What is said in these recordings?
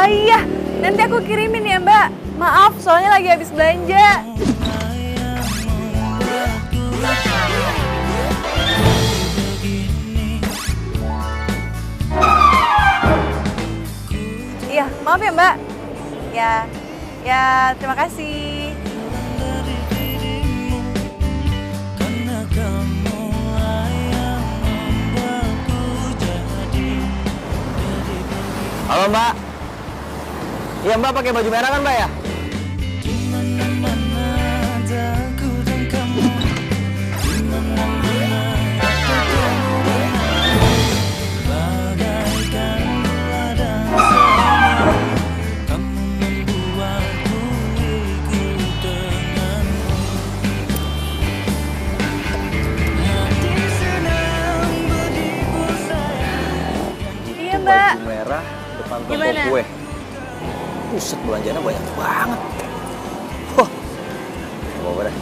Oh iya, nanti aku kirimin ya Mbak. Maaf, soalnya lagi habis belanja. Iya, maaf ya Mbak. Ya, terima kasih. Halo Mbak. Iya Mbak pakai baju merah kan Mbak ya? Iya Mbak. Baju merah depan toko Gimana? kue. Buset, belanjanya banyak banget. Wah, bawa deh.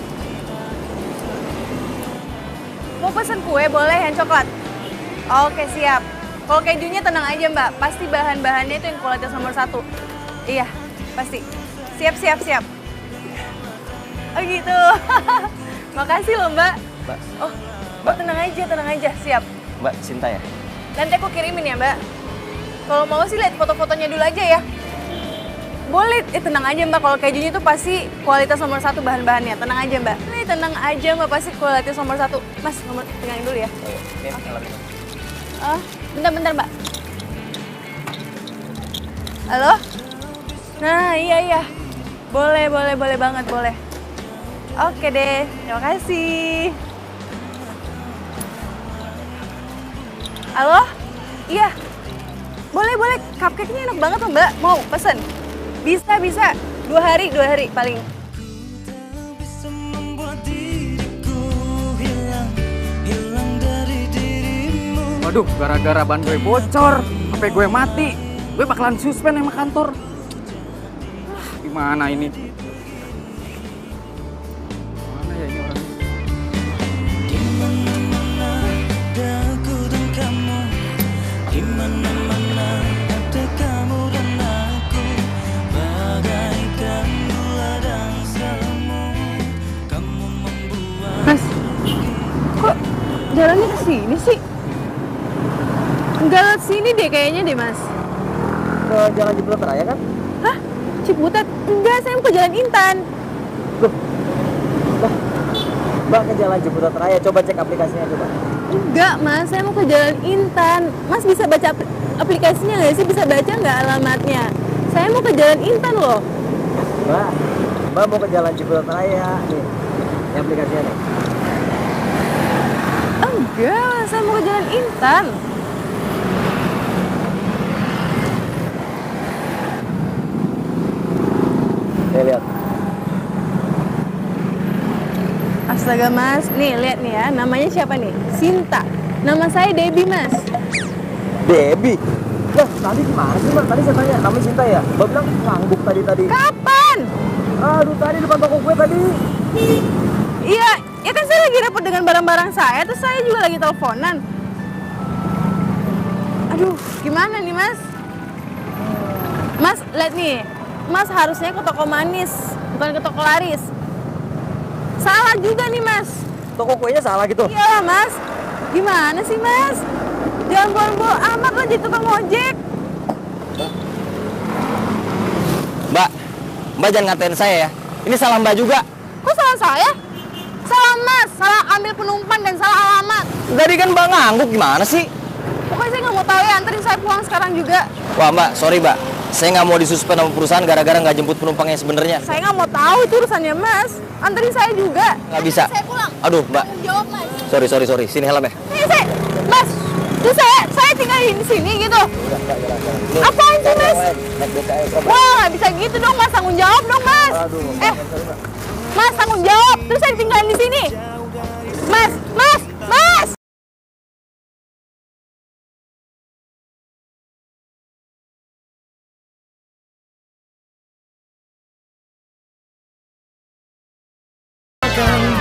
Mau pesen kue boleh yang coklat? Oke siap. Kalau kejunya tenang aja Mbak, pasti bahan-bahannya itu yang kualitas nomor 1. Iya, pasti. Siap. Oh gitu. Makasih loh Mbak. Mbak, Oh, tenang aja, siap. Mbak Sinta ya? Nanti aku kirimin ya Mbak. Kalau mau sih lihat foto-fotonya dulu aja ya. Boleh, tenang aja Mbak, kalau kejunya tuh pasti kualitas nomor 1 bahan-bahannya. Tenang aja Mbak. Tenang aja Mbak, pasti kualitas nomor 1. Mas, nomor tinggalin dulu ya. Oh, iya. Ini helmnya. Oh, bentar Mbak. Halo? Nah, iya. Boleh banget, boleh. Oke deh, terima kasih. Halo? Iya. Boleh. Cupcake-nya enak banget loh Mbak. Mau pesen? Bisa. 2 hari paling. Waduh, gara-gara ban gue bocor, HP gue mati. Gue bakalan suspend sama kantor. Gimana ini? Mana ya ini orang? Mas, kok jalannya ke sini sih? Enggak lewat sini deh kayaknya deh, Mas. Ke Jalan Ciputat Raya kan? Hah? Ciputat? Enggak, saya mau ke Jalan Intan. Loh. Mbak ke Jalan Ciputat Raya, coba cek aplikasinya coba. Enggak, Mas. Saya mau ke Jalan Intan. Mas bisa baca aplikasinya nggak sih? Bisa baca nggak alamatnya? Saya mau ke Jalan Intan loh. Mbak mau ke Jalan Ciputat Raya. Nih, ini aplikasinya nih. Enggak, saya mau ke Jalan Intan. Lihat. Astaga, Mas. Nih, lihat nih ya. Namanya siapa nih? Sinta. Nama saya Debbie, Mas. Debbie. Lah, tadi gimana sih Mbak? Tadi saya tanya, namanya Sinta ya? Mbak bilang ngangguk tadi. Kapan? Aduh, tadi depan toko gue tadi. Iya, ya kan saya lagi repot dengan barang-barang saya, terus saya juga lagi teleponan. Aduh, gimana nih Mas? Mas, lihat nih. Mas harusnya ke toko manis, bukan ke toko laris. Salah juga nih Mas. Toko kuenya salah gitu? Iyalah Mas. Gimana sih Mas? Jangan boro-boro amat lah jadi tukang ojek. Mbak jangan ngatain saya ya. Ini salah Mbak juga. Kok salah saya? Salah Mas, salah ambil penumpang dan salah alamat. Tadi kan Mbak ngangguk, gimana sih? Pokoknya saya nggak mau tahu ya, anterin saya pulang sekarang juga. Wah Mbak, sorry Mbak. Saya nggak mau disuspend sama perusahaan gara-gara nggak jemput penumpangnya sebenarnya. Saya nggak mau tahu itu urusannya Mas. Anterin saya juga. Nggak bisa. Saya pulang. Aduh Mbak. Tanggung jawab Mas. Sorry. Sini helmnya. Mas, terus saya tinggalin di sini gitu. Apaan sih Mas? Wah, nggak bisa gitu dong Mas. Tanggung jawab dong Mas. Mas tanggung jawab. Terus saya tinggalin di sini. Mas.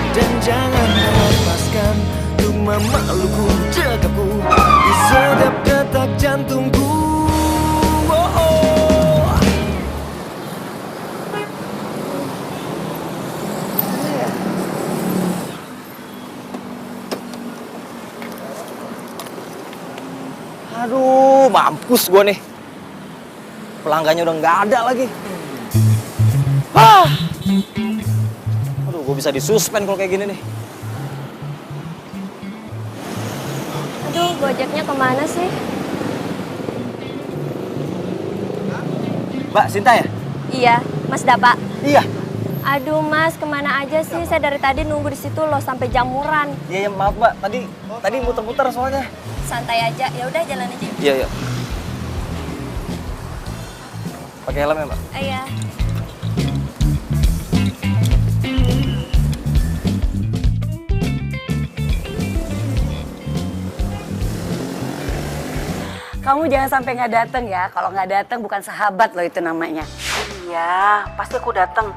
Dan jangan lepaskan untuk memelukku, jagaku di setiap detak jantungku. Oh, oh. Aduh, mampus gue nih. Pelanggannya udah nggak ada lagi. Aduh, gue bisa disuspend kalau kayak gini nih. Aduh, Gojeknya kemana sih? Mbak, Sinta ya? Iya, Mas Dapa. Iya. Aduh Mas, kemana aja sih? Saya dari tadi nunggu di situ loh sampai jamuran. Iya, ya, maaf Mbak. Tadi muter-muter soalnya. Santai aja. Ya udah jalan aja. Iya, iya. Pakai helm ya, Mbak? Iya. Kamu jangan sampai nggak datang ya. Kalau nggak datang bukan sahabat loh itu namanya. Iya, pasti aku datang.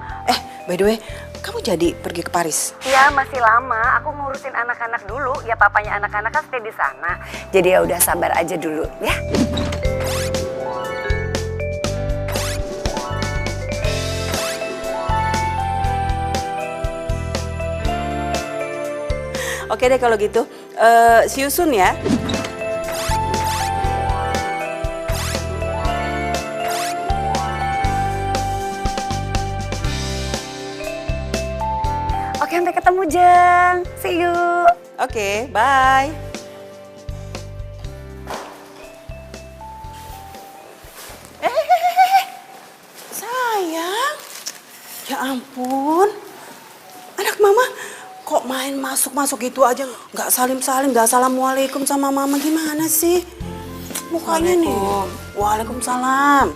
By the way, kamu jadi pergi ke Paris? Iya masih lama. Aku ngurusin anak-anak dulu. Ya papanya anak-anak kan stay di sana. Jadi ya udah sabar aja dulu ya. Oke deh kalau gitu. See you soon ya. Oke sampai ketemu Jeng. See you. Oke, bye. Sayang. Ya ampun. Anak mama kok main masuk-masuk gitu aja. Nggak salim-salim, nggak assalamualaikum sama mama. Gimana sih? Mukanya nih. Waalaikumsalam.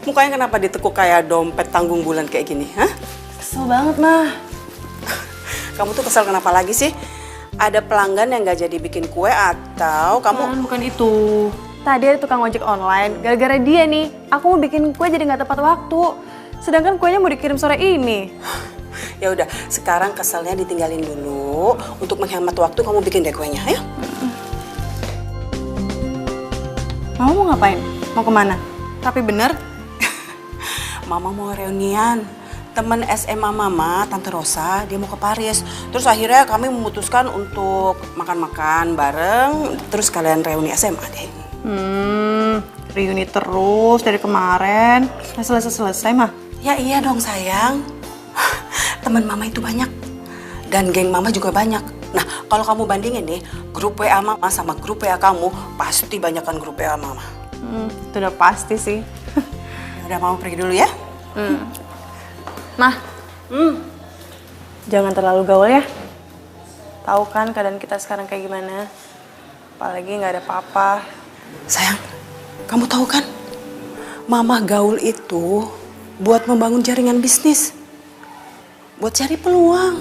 Mukanya kenapa ditekuk kayak dompet tanggung bulan kayak gini, hah? Kesel banget, Mah. Kamu tuh kesel kenapa lagi sih? Ada pelanggan yang nggak jadi bikin kue atau kamu... Bukan itu. Tadi ada tukang ojek online. Gara-gara dia nih, aku mau bikin kue jadi nggak tepat waktu. Sedangkan kuenya mau dikirim sore ini. Ya udah, sekarang keselnya ditinggalin dulu. Untuk menghemat waktu kamu bikin deh kuenya, ayo. Mama mau ngapain? Mau kemana? Tapi bener? Mama mau reunian. Temen SMA Mama, Tante Rosa, dia mau ke Paris. Terus akhirnya kami memutuskan untuk makan-makan bareng. Terus kalian reuni SMA deh. Reuni terus dari kemarin. Nggak selesai-selesai, Mah. Ya iya dong sayang. Temen Mama itu banyak. Dan geng Mama juga banyak. Nah, kalau kamu bandingin nih, grup WA Mama sama grup WA kamu, pasti banyakan grup WA Mama. Itu udah pasti sih. Udah, Mama pergi dulu ya. Mah, jangan terlalu gaul ya. Tahu kan keadaan kita sekarang kayak gimana? Apalagi nggak ada papa. Sayang, kamu tahu kan? Mama gaul itu buat membangun jaringan bisnis. Buat cari peluang.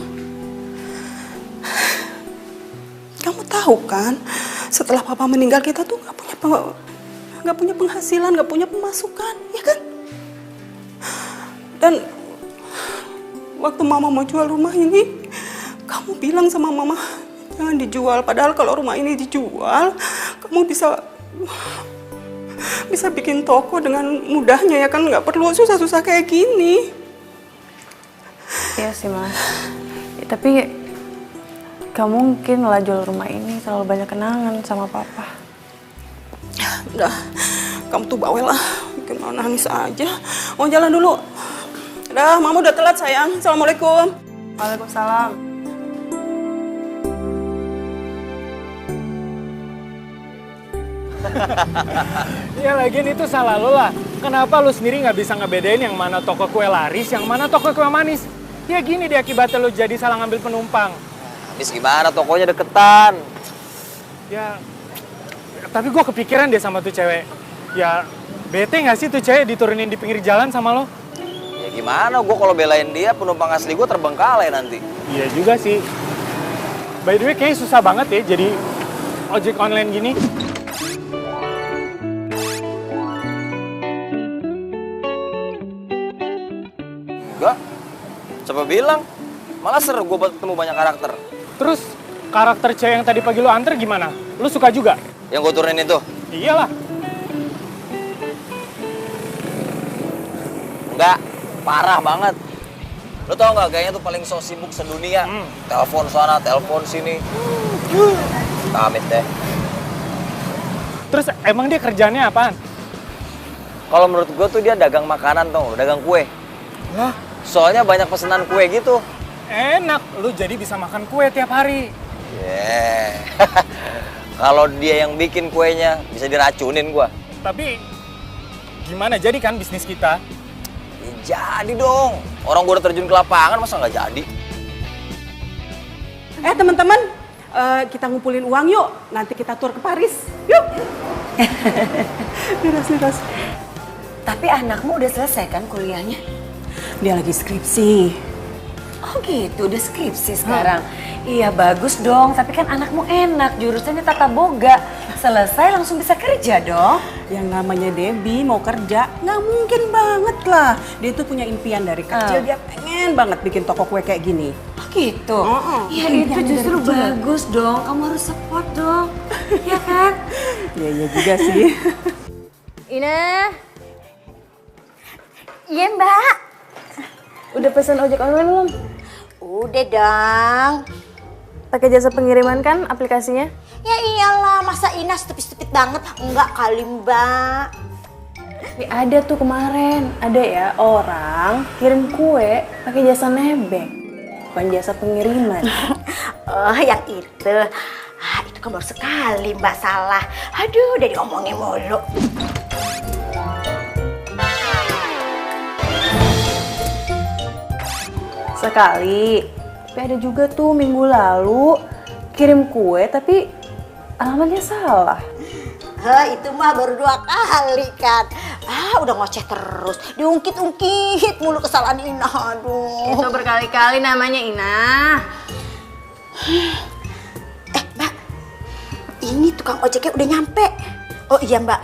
Kamu tahu kan? Setelah papa meninggal kita tuh nggak punya penghasilan, nggak punya pemasukan, ya kan? Dan waktu Mama mau jual rumah ini, kamu bilang sama Mama, jangan dijual. Padahal kalau rumah ini dijual, kamu bisa bikin toko dengan mudahnya ya kan? Nggak perlu susah-susah kayak gini. Iya sih, Mas. Ya, tapi gak mungkin lah jual rumah ini, terlalu banyak kenangan sama papa. Udah, kamu tuh bawel lah, bikin Mama nangis aja. Mau jalan dulu. Udah, Mama udah telat sayang. Assalamualaikum. Waalaikumsalam. Ya lagian itu salah lo lah. Kenapa lo sendiri nggak bisa ngebedain yang mana toko kue laris, yang mana toko kue manis? Ya gini deh akibatnya lo jadi salah ngambil penumpang. Habis gimana, tokonya deketan. Ya, tapi gue kepikiran deh sama tuh cewek. Ya, bete nggak sih tuh cewek diturunin di pinggir jalan sama lo? Ya gimana, gue kalau belain dia, penumpang asli gue terbengkalai nanti. Iya juga sih. By the way, kayaknya susah banget ya jadi ojek online gini. Enggak, siapa bilang? Malah seru gue ketemu banyak karakter. Terus, karakter cewek yang tadi pagi lo anter gimana? Lo suka juga? Yang gue turunin itu? Iyalah. Enggak, parah banget. Lo tau gak, kayaknya tuh paling so sibuk sedunia. Telepon sana, telepon sini. Amit deh. Terus emang dia kerjaannya apaan? Kalau menurut gue tuh dia dagang makanan tuh, dagang kue. Lah, Soalnya banyak pesanan kue gitu. enak. Lu jadi bisa makan kue tiap hari. Yeah. Kalau dia yang bikin kuenya, bisa diracunin gua. Tapi gimana jadi kan bisnis kita? Ya, jadi dong. Orang gua udah terjun ke lapangan, masa nggak jadi? Teman-teman, kita ngumpulin uang yuk. Nanti kita tur ke Paris. Yuk. Miras. Tapi anakmu udah selesai kan kuliahnya? Dia lagi skripsi. Oh gitu, udah skripsi sekarang. Iya bagus dong, tapi kan anakmu enak, jurusannya tata boga. Selesai langsung bisa kerja dong. Yang namanya Debbie mau kerja, nggak mungkin banget lah. Dia tuh punya impian dari kecil, dia pengen banget bikin toko kue kayak gini. Oh gitu? Iya itu justru bagus dong, kamu harus support dong. Iya kan? Iya juga sih. Ina, Iya mbak. udah pesan ojek online belum? Udah dong. Pakai jasa pengiriman kan aplikasinya? Ya iyalah, masa Ina stupid banget? Enggak kali mbak. Ya, ada tuh kemarin, ada ya orang kirim kue pakai jasa nebeng, bukan jasa pengiriman. Oh yang itu. Itu kan baru sekali mbak salah. Aduh udah diomongin mulu. Sekali, tapi ada juga tuh minggu lalu kirim kue tapi alamatnya salah. Itu mah baru 2 kali kan. Udah ngoceh terus. Diungkit-ungkit mulu kesalahan Ina. Aduh. Itu berkali-kali namanya Ina. Mbak, ini tukang ojeknya udah nyampe. Oh iya mbak,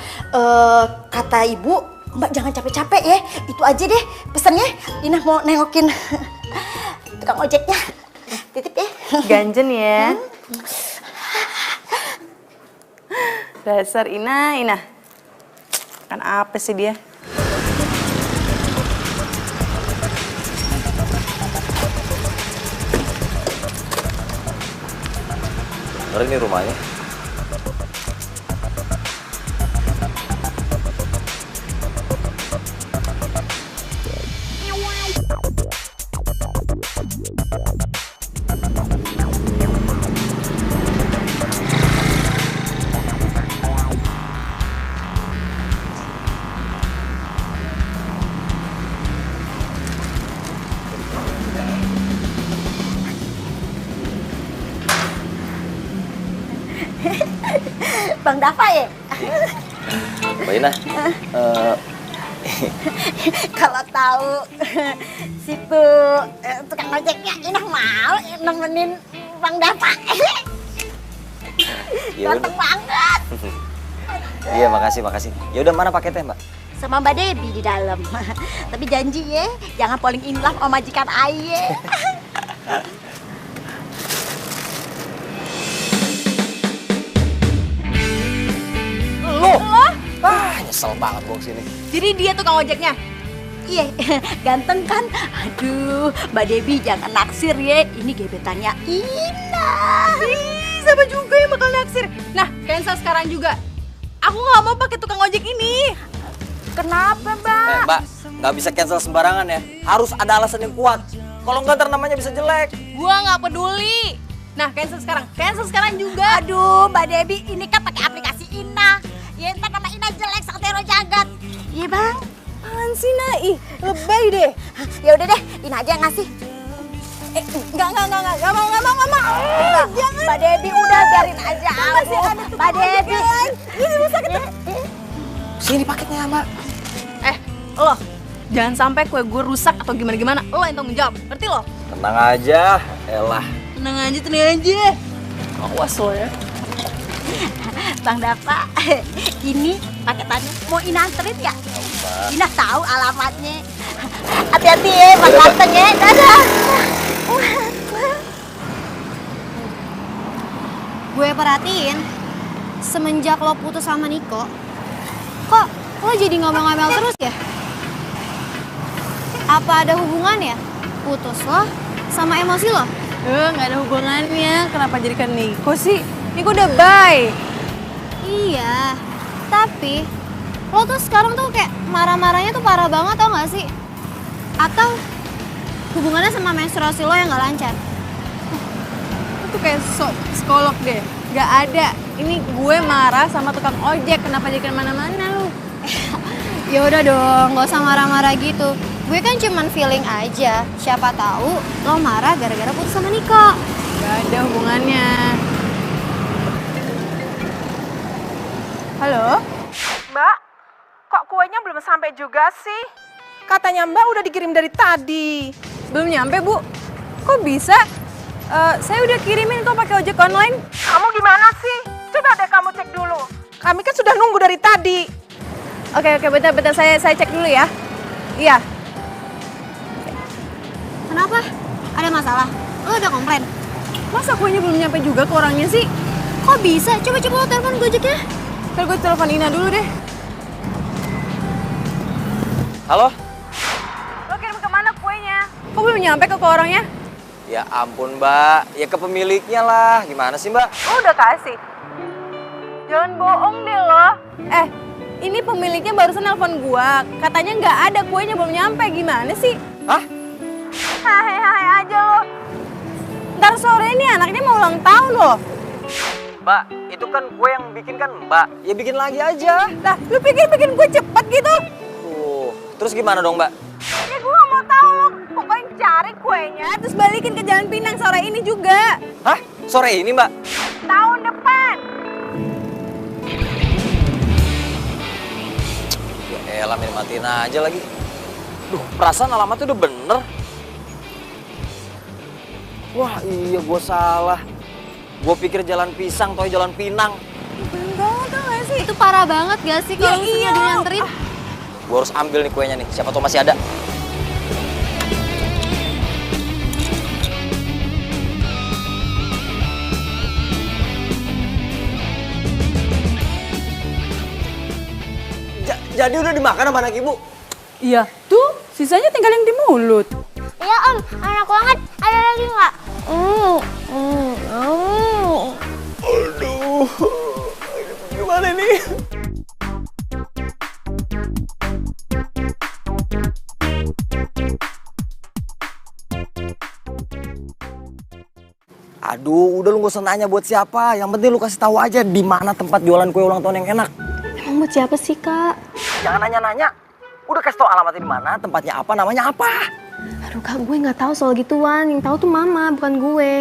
kata ibu, mbak jangan capek-capek ya. Itu aja deh pesannya. Ina mau nengokin tukang ojeknya. Titip ya. Ganjen ya. Dasar Ina. Kan apa sih dia? Ini rumahnya. Bang Dava ya? Mbak Ina, Kalau tahu situ tukang ojeknya Ina mau nemenin Bang Dava. ya Ganteng udah. banget. Iya, makasih. Ya udah, mana paketnya, Mbak? Sama Mbak Debbie di dalam. Tapi janji ya, jangan falling in love sama majikan aye. Nyesel banget gua kesini. Jadi dia tukang ojeknya? Iya, ganteng kan? Aduh, Mbak Debbie jangan naksir ya. Ini gebetannya Ina. Siapa juga yang bakal naksir? Nah, cancel sekarang juga. Aku nggak mau pakai tukang ojek ini. Kenapa, Mbak? Mbak, nggak bisa cancel sembarangan ya. Harus ada alasan yang kuat. Kalau nggak, ntar namanya bisa jelek. Gua nggak peduli. Nah, cancel sekarang juga. Aduh, Mbak Debbie, ini kan pakai aplikasi Ina. Ya ntar nama Ina jelek santero jagat. Iya, Bang. Apaan sih, Ih, lebay deh. Ya udah deh, Ina aja yang ngasih. Enggak mau. Jangan. Mbak Debbie udah biarin aja. Masih ada Mbak Debbie. Ini rusak itu. Sini paketnya, Mbak. Lo, jangan sampai kue gue rusak atau gimana-gimana. Lo yang tanggung jawab, ngerti lo? Tenang aja, elah. Tenang aja. Awas lo ya. Bang Dava, ini paketannya mau Ina anterin nggak? Ina tahu alamatnya. Hati-hati ya, Bang Ganteng ya. Dadah. Gue perhatiin, semenjak lo putus sama Niko, kok lo jadi ngomel-ngomel terus ya? Apa ada hubungannya? Putus lo sama emosi lo? Nggak ada hubungannya. Kenapa jadikan Niko sih? Niko udah bye. Iya, Tapi lo tuh sekarang tuh kayak marah-marahnya tuh parah banget tau gak sih? Atau hubungannya sama menstruasi lo yang gak lancar? Itu kayak psikolog deh. Gak ada. Ini gue marah sama tukang ojek. Kenapa jadi kemana-mana lu? Ya udah dong, gak usah marah-marah gitu. Gue kan cuman feeling aja. Siapa tahu lo marah gara-gara putus sama Niko. Gak ada hubungannya. Halo? Mbak, kok kuenya belum sampai juga sih? Katanya Mbak udah dikirim dari tadi. Belum nyampe, Bu. Kok bisa? Saya udah kirimin kok pakai ojek online. Kamu gimana sih? Coba deh kamu cek dulu. Kami kan sudah nunggu dari tadi. Oke, bentar. Saya cek dulu ya. Iya. Kenapa? Ada masalah? Lo udah komplain? Masa kuenya belum nyampe juga ke orangnya sih? Kok bisa? Coba lo telepon Gojeknya. Ntar gue telepon Ina dulu deh. Halo? Lo kirim kemana kuenya? Kok belum nyampe ke orangnya? Ya ampun Mbak, ya ke pemiliknya lah. Gimana sih Mbak? Lo udah kasih? Jangan bohong deh lo. Ini pemiliknya barusan nelpon gua. Katanya nggak ada, kuenya belum nyampe. Gimana sih? Hah? Hai aja lo. Ntar sore ini anaknya mau ulang tahun loh. Mbak, itu kan kue yang bikin kan Mbak. Ya bikin lagi aja. Lah, lu pikir bikin gue cepet gitu? Terus gimana dong Mbak? Ya gue gak mau tahu lo. Pokoknya cari kuenya, terus balikin ke Jalan Pinang sore ini juga. Hah? Sore ini Mbak? Tahun depan. Ya elah, matiin aja lagi. Duh, perasaan alamatnya udah bener. Wah iya, gue salah. Gue pikir Jalan Pisang, toh Jalan Pinang. Belum banget tau gak sih? Itu parah banget gak sih kalau misalnya dianterin? Gue harus ambil nih kuenya nih, siapa tahu masih ada. Jadi udah dimakan sama anak ibu? Iya, tuh sisanya tinggal yang di mulut. Iya om, enak banget. Ada lagi nggak? Aduh, gimana nih? Aduh, udah lu gak usah nanya buat siapa. Yang penting lu kasih tahu aja di mana tempat jualan kue ulang tahun yang enak. Emang buat siapa sih kak? Jangan nanya-nanya. Udah kasih tahu alamatnya di mana, tempatnya apa, namanya apa. Aduh kak, gue nggak tahu soal gituan. Yang tahu tuh mama, bukan gue.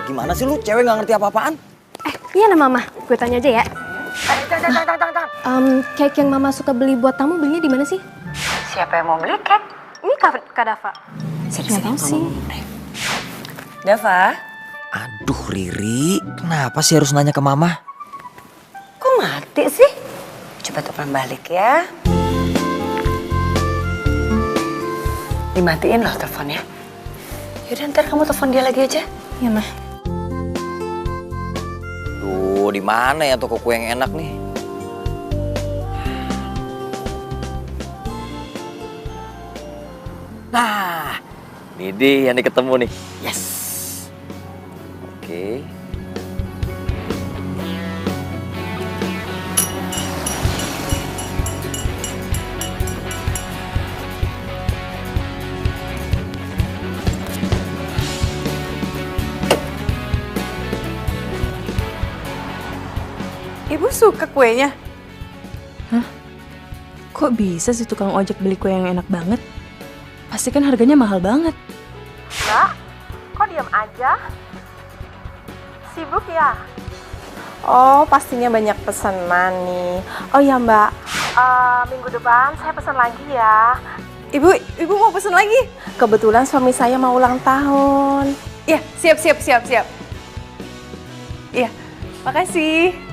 Gimana sih lu, cewek nggak ngerti apa-apaan? Iya nah mama, gue tanya aja ya. Jangan. Cake yang mama suka beli buat tamu belinya di mana sih? Siapa yang mau beli cake? Ini Kak Dava. Nggak tahu sih. Dava, Aduh Riri, kenapa sih harus nanya ke mama? kok mati sih? Coba telepon balik ya. Dimatiin loh teleponnya. Yaudah ntar kamu telepon dia lagi aja. Ya mah. Duh, di mana ya toko kue yang enak nih? Nah, ini dia yang ketemu nih. Yes. Oke. Ibu suka kuenya? Hah? Kok bisa sih tukang ojek beli kue yang enak banget? Pasti kan harganya mahal banget. Mbak, kok diam aja? Sibuk ya? Oh, pastinya banyak pesanan nih. Oh ya Mbak, minggu depan saya pesan lagi ya. Ibu mau pesen lagi? Kebetulan suami saya mau ulang tahun. Iya, siap. Iya, makasih.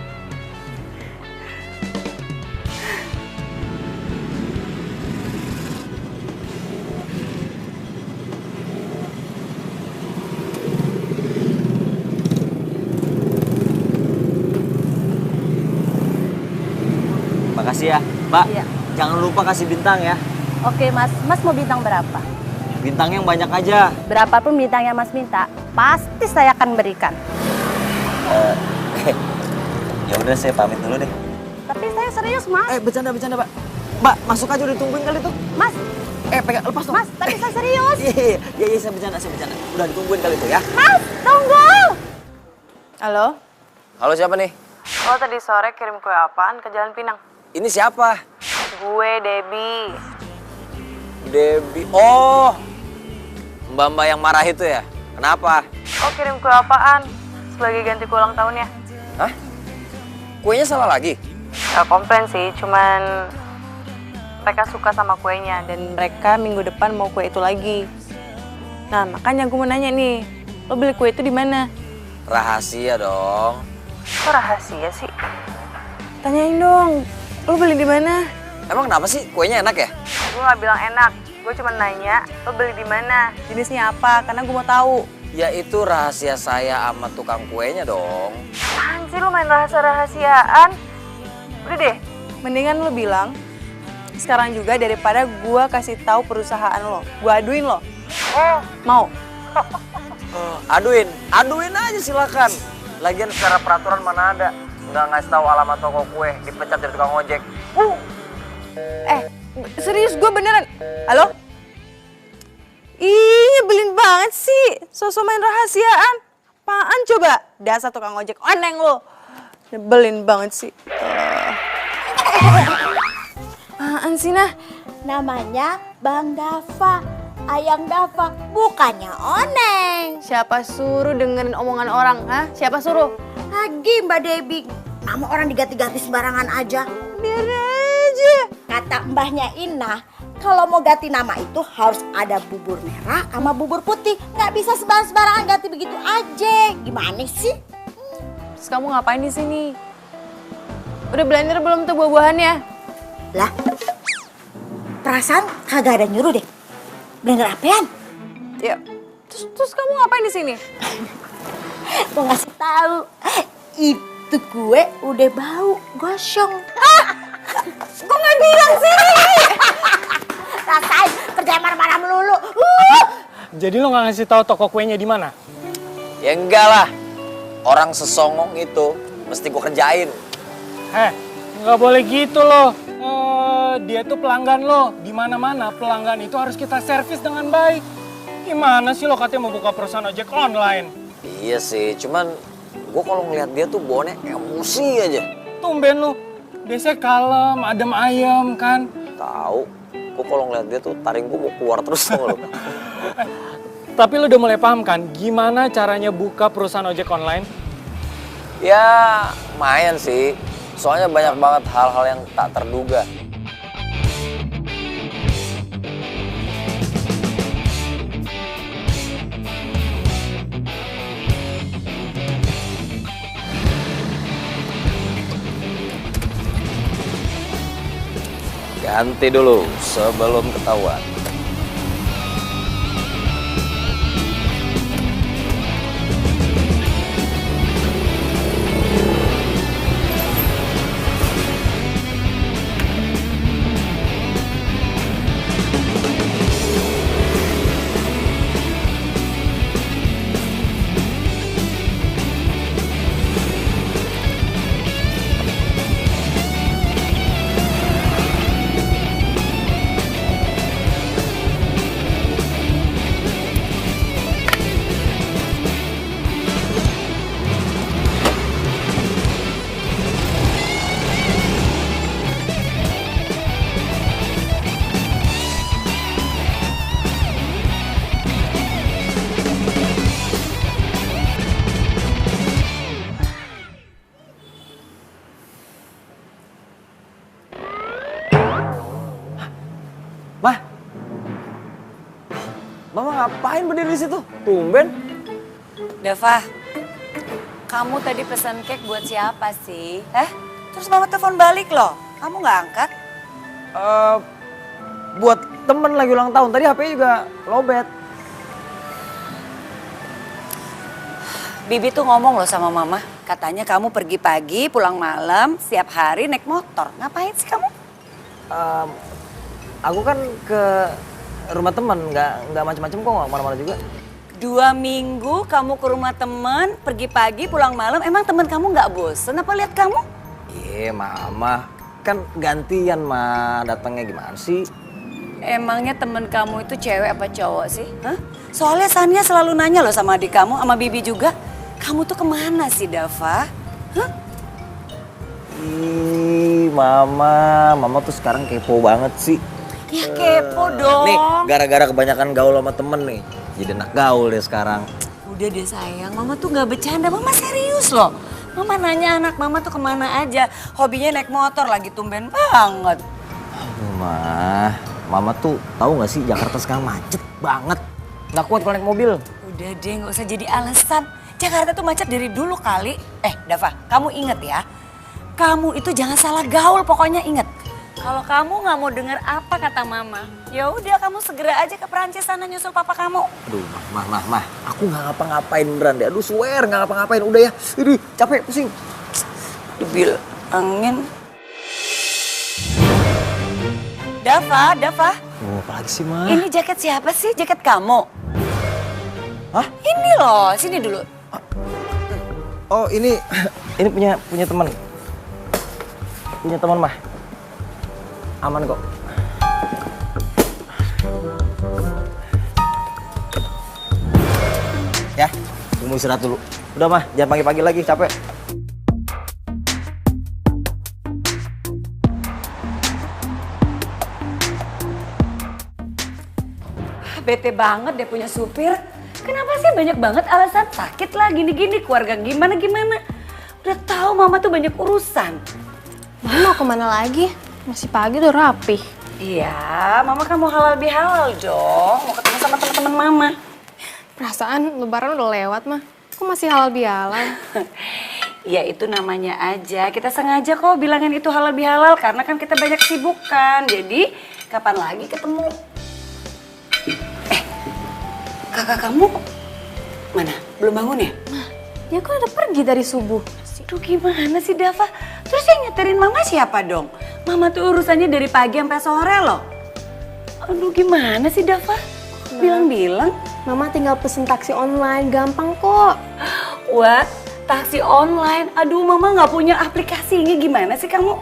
Makasih ya, Mbak. Iya. Jangan lupa kasih bintang ya. Oke Mas, Mas mau bintang berapa? Bintang yang banyak aja. Berapapun bintang yang Mas minta. pasti saya akan berikan. Ya udah saya pamit dulu deh. Tapi saya serius, Mas. Bercanda Pak. Mbak, masuk aja udah ditungguin kali tuh. Mas. Pegang, lepas dong. Mas, tapi saya serius. Iya, saya bercanda. Udah ditungguin kali tuh ya. Mas, tunggu. Halo? Halo, siapa nih? Lo tadi sore kirim kue apaan ke Jalan Pinang? Ini siapa? Gue, Debbie. Debbie. Oh, Mbak-mbak yang marah itu ya? Kenapa? Lo kirim kue apaan? Sebagai ganti kue ulang tahunnya? Hah? Kuenya salah lagi? Gak komplain sih, cuman mereka suka sama kuenya dan mereka minggu depan mau kue itu lagi. Nah, makanya gue mau nanya nih, lo beli kue itu di mana? Rahasia dong. Kok rahasia sih? Tanyain dong, lo beli di mana? Emang kenapa sih? Kuenya enak ya? Gue gak bilang enak, gue cuma nanya, lo beli di mana? Jenisnya apa? Karena gue mau tahu. Ya itu rahasia saya sama tukang kuenya dong. Apaan sih lo main rahasia-rahasiaan? Udah deh, mendingan lo bilang sekarang juga daripada gue kasih tahu perusahaan lo. Gue aduin lo. Mau? Aduin aja silakan. Lagian secara peraturan mana ada nggak ngasih tahu alamat toko kue, dipecat dari tukang ojek. Serius gue beneran. Halo? Ih, nyebelin banget sih. Sosok main rahasiaan. Apaan coba? Dasar tukang ojek oneng lo. Nyebelin banget sih. Apaan sih, Nah? Namanya Bang Dava, Ayang Dava, bukannya Oneng. Siapa suruh dengerin omongan orang, ha? Siapa suruh? Lagi Mbak Debbie, nama orang diganti-ganti sembarangan aja. Biar aja. Kata mbahnya Inah, kalau mau ganti nama itu harus ada bubur merah sama bubur putih. Nggak bisa sembarangan ganti begitu aja. Gimana sih? Terus kamu ngapain di sini? Udah blender belum tuh buah-buahannya? Lah, perasaan kagak ada nyuruh deh. Blender apaan? Ya, terus kamu ngapain di sini? Mau ngasih tahu, itu kue udah bau gosong. Kok nggak bilang sih? Rasain kerja marah-marah melulu. Jadi lo nggak ngasih tahu toko kuenya di mana? Ya enggak lah. Orang sesongong itu mesti gua kerjain. Nggak boleh gitu loh. Dia tuh pelanggan lo. Di mana-mana pelanggan itu harus kita servis dengan baik. Gimana sih lo katanya mau buka perusahaan ojek online? Iya sih, cuman gua kalau ngeliat dia tuh bawaannya emosi aja. Tumben lo. Biasanya kalem, adem ayem kan. Tahu, gua kalau ngeliat dia tuh taring gua mau keluar terus sama lo. Tapi lo udah mulai paham kan gimana caranya buka perusahaan ojek online? Ya, lumayan sih. Soalnya banyak banget hal-hal yang tak terduga. Ganti dulu sebelum ketahuan. Mama ngapain berdiri di situ? Tumben. Dava, kamu tadi pesan cake buat siapa sih? Terus mama telepon balik loh, kamu nggak angkat? Buat temen lagi ulang tahun, tadi HP-nya juga lowbat. Bibi tuh ngomong loh sama mama, katanya kamu pergi pagi, pulang malam, setiap hari naik motor. Ngapain sih kamu? Aku kan ke rumah teman, nggak macam-macam kok, nggak mana-mana juga. 2 minggu kamu ke rumah temen, pergi pagi, pulang malam. Emang temen kamu nggak bosen apa lihat kamu? Iya, Mama. Kan gantian, Ma. Datangnya gimana sih? Emangnya temen kamu itu cewek apa cowok sih? Hah? Soalnya Sania selalu nanya loh sama adik kamu, sama Bibi juga. Kamu tuh kemana sih, Dava? Hah? Ih, Mama tuh sekarang kepo banget sih. Ya kepo dong. Nih, gara-gara kebanyakan gaul sama temen nih. Jadi anak gaul deh sekarang. Udah deh sayang, Mama tuh gak bercanda, Mama serius loh. Mama nanya anak Mama tuh kemana aja. Hobinya naik motor lagi, tumben banget. Aduh, Mama tuh tahu gak sih Jakarta sekarang macet banget. Gak kuat kalau naik mobil. Udah deh, gak usah jadi alasan. Jakarta tuh macet dari dulu kali. Dava, kamu inget ya. Kamu itu jangan salah gaul, pokoknya inget. Kalau kamu nggak mau dengar apa kata Mama, ya udah kamu segera aja ke Perancis sana nyusul papa kamu. Aduh, Mah, aku nggak ngapa-ngapain beneran deh. Aduh, swear nggak ngapa-ngapain. Udah ya, aduh, capek, pusing. Debil, angin. Dava. Oh, apa lagi sih, Mah? Ini jaket siapa sih? Jaket kamu? Hah? Ini loh, sini dulu. Oh, ini punya teman. Punya teman, Mah. Aman kok. Ya, mau istirahat dulu. Udah, Mah, jangan pagi-pagi lagi, capek. Bete banget deh punya supir. Kenapa sih banyak banget alasan sakit lah, gini-gini, keluarga gimana. Udah tahu Mama tuh banyak urusan. Mama mau kemana lagi? Masih pagi udah rapih. Iya, Mama kan mau halal bihalal dong. Mau ketemu sama teman-teman Mama. Perasaan lebaran udah lewat mah. Kok masih halal bihalal? Ya itu namanya aja. Kita sengaja kok bilangin itu halal bihalal karena kan kita banyak sibukan. Jadi kapan lagi ketemu? Kakak kamu mana? Belum bangun ya? Ya kok udah pergi dari subuh. Aduh gimana sih Dava? Terus yang nyeterin Mama siapa dong? Mama tuh urusannya dari pagi sampai sore loh. Aduh gimana sih Dava? Bilang-bilang. Mama tinggal pesen taksi online, gampang kok. Wah, taksi online? Aduh Mama nggak punya aplikasinya, gimana sih kamu?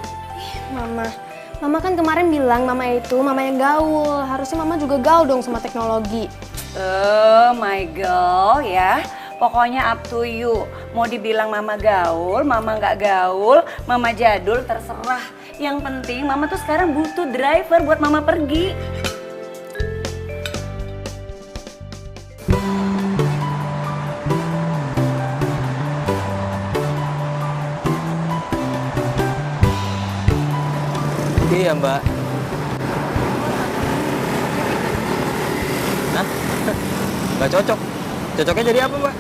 Mama kan kemarin bilang Mama itu Mama yang gaul. Harusnya Mama juga gaul dong sama teknologi. Oh my girl ya. Pokoknya up to you. Mau dibilang Mama gaul, Mama nggak gaul, Mama jadul, terserah. Yang penting Mama tuh sekarang butuh driver buat Mama pergi. Iya, Mbak. Hah? Nggak cocok. Cocoknya jadi apa, Mbak?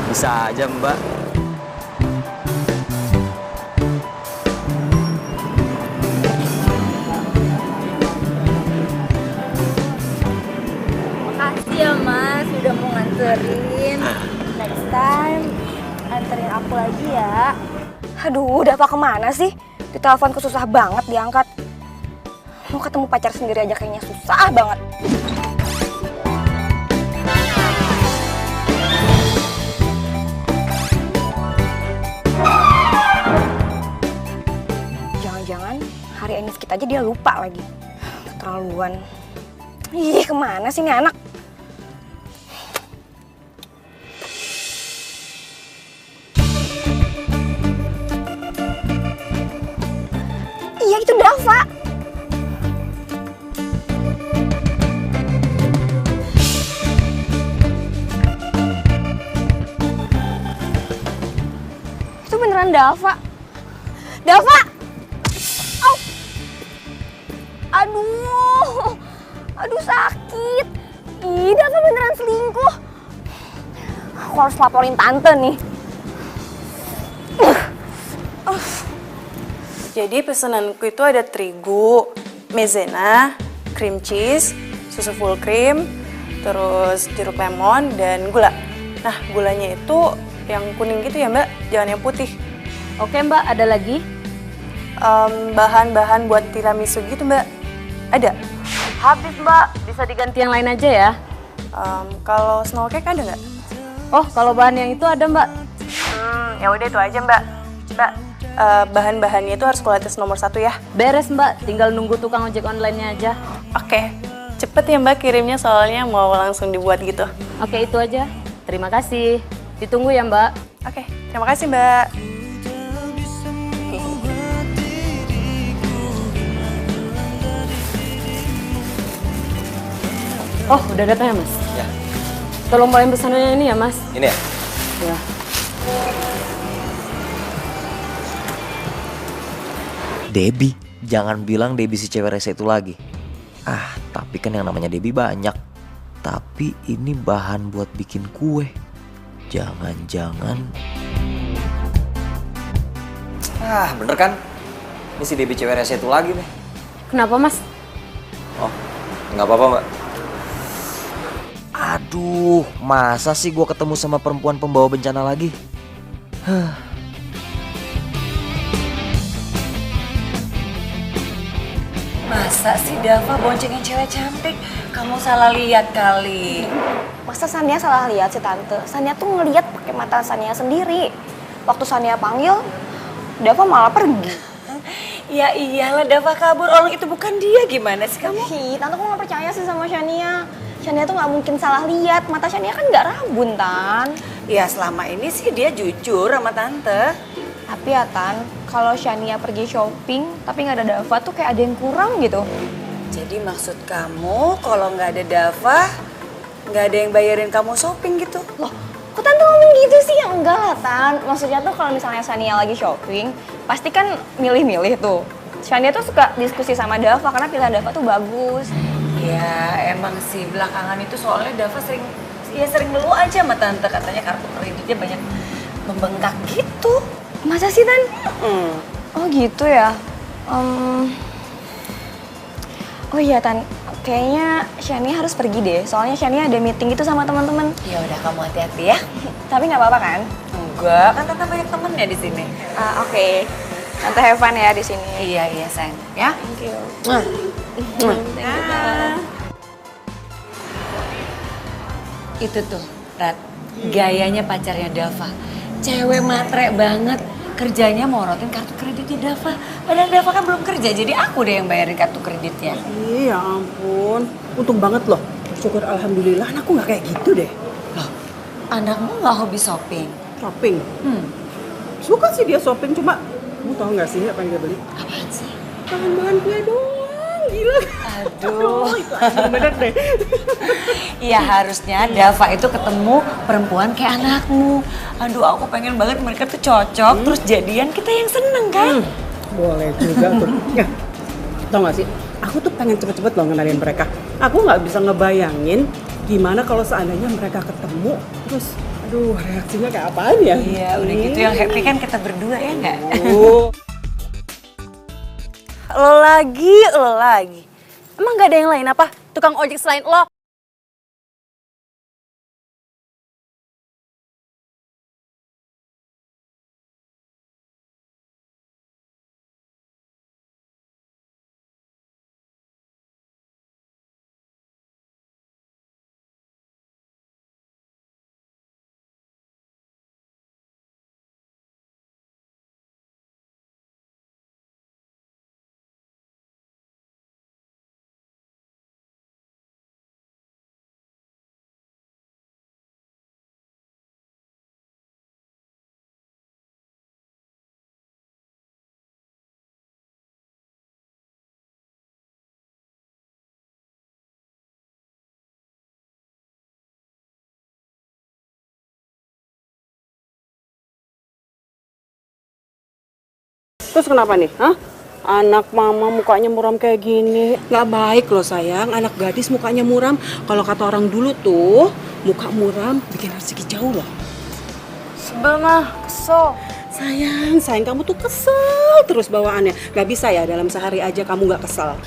Bisa aja, Mbak. Makasih ya Mas, udah mau nganterin. Next time anterin aku lagi ya. Aduh, udah apa kemana sih? Diteleponku susah banget diangkat. Mau ketemu pacar sendiri aja kayaknya susah banget. Jangan-jangan hari ini kita aja dia lupa lagi. Keterlaluan. Ih, kemana sih ini anak? Iya, itu Dava. Itu beneran Dava. Dava! Au! Aduh sakit. Ih, Dava beneran selingkuh. Aku harus laporin tante nih. Jadi pesananku itu ada terigu, maizena, cream cheese, susu full cream, terus jeruk lemon, dan gula. Nah, gulanya itu yang kuning gitu ya Mbak, jangan yang putih. Oke Mbak, ada lagi? Bahan-bahan buat tiramisu gitu Mbak, ada? Habis mbak, bisa diganti yang lain aja ya. Kalau snow cake ada nggak? Oh, kalau bahan yang itu ada mbak. Ya udah itu aja mbak. Mbak, bahan-bahannya itu harus kualitas nomor 1 ya. Beres mbak, tinggal nunggu tukang ojek online-nya aja. Oke, cepet ya mbak kirimnya soalnya mau langsung dibuat gitu. Oke, itu aja. Terima kasih. Ditunggu ya mbak. Oke, terima kasih mbak. Oh, udah datang ya mas? Ya. Tolong bawain pesanannya ini ya mas. Ini ya? Ya. Debbie, jangan bilang Debbie si cewek rese itu lagi. Tapi kan yang namanya Debbie banyak. Tapi ini bahan buat bikin kue. Jangan-jangan... bener kan? Ini si Debbie cewek rese itu lagi nih. Kenapa mas? Oh, nggak apa-apa mbak. Aduh, masa sih gue ketemu sama perempuan pembawa bencana lagi? Masa sih Dava boncengin cewek cantik? Kamu salah lihat kali. Masa Sania salah lihat sih tante? Sania tuh ngeliat pakai mata Sania sendiri. Waktu Sania panggil, Dava malah pergi. Ya iyalah Dava kabur, orang itu bukan dia, gimana sih kamu? Hi, tante kok nggak percaya sih sama Sania? Sania tuh nggak mungkin salah lihat, mata Sania kan nggak rabun, Tan. Ya selama ini sih dia jujur sama tante. Tapi ya Tan, kalau Sania pergi shopping tapi nggak ada Dava tuh kayak ada yang kurang gitu. Jadi maksud kamu kalau nggak ada Dava, nggak ada yang bayarin kamu shopping gitu? Loh, kok Tante ngomong gitu sih? Ya enggak lah Tan, maksudnya tuh kalau misalnya Sania lagi shopping, pasti kan milih-milih tuh. Sania tuh suka diskusi sama Dava karena pilihan Dava tuh bagus. Ya emang sih belakangan itu soalnya Dava sering ngeluh aja sama tante, katanya kartu kreditnya banyak membengkak gitu. Masa sih Tan? Oh gitu ya. Oh iya Tan, kayaknya Shania harus pergi deh. Soalnya Shania ada meeting gitu sama teman-teman. Ya udah kamu hati-hati ya. Tapi nggak apa-apa kan? Enggak, kan tante banyak temennya di sini. Oke. Tante have fun ya di sini. Iya sayang. Ya. Thank you. Thank you, Tan. Itu tuh, Rat, gayanya pacarnya Dava. Cewek matre banget, kerjanya morotin kartu kreditnya Dava. Padahal Dava kan belum kerja, jadi aku deh yang bayarin kartu kreditnya. Iya ampun, untung banget loh. Syukur alhamdulillah anakku nggak kayak gitu deh. Loh, anakmu nggak hobi shopping? Shopping? Suka sih dia shopping, cuma kamu tahu nggak sih apa yang dia beli? Apaan sih? Bahan-bahan kue doang, gila. Aduh, itu bener deh. Iya harusnya Dava itu ketemu perempuan kayak anakmu. Aduh aku pengen banget mereka tuh cocok, terus jadian kita yang seneng kan? Boleh juga tuh. Ya, tau gak sih, aku tuh pengen cepet-cepet loh ngenalin mereka. Aku nggak bisa ngebayangin gimana kalau seandainya mereka ketemu, terus aduh reaksinya kayak apaan ya? Iya udah gitu yang happy kan kita berdua ya nggak? Lo lagi. Emang gak ada yang lain apa? Tukang ojek selain lo? Terus kenapa nih? Hah? Anak mama mukanya muram kayak gini. Nggak baik loh sayang, anak gadis mukanya muram. Kalau kata orang dulu tuh, muka muram bikin rezeki jauh loh. Sebel mah, kesel. Sayang kamu tuh kesel terus bawaannya. Gak bisa ya dalam sehari aja kamu gak kesel.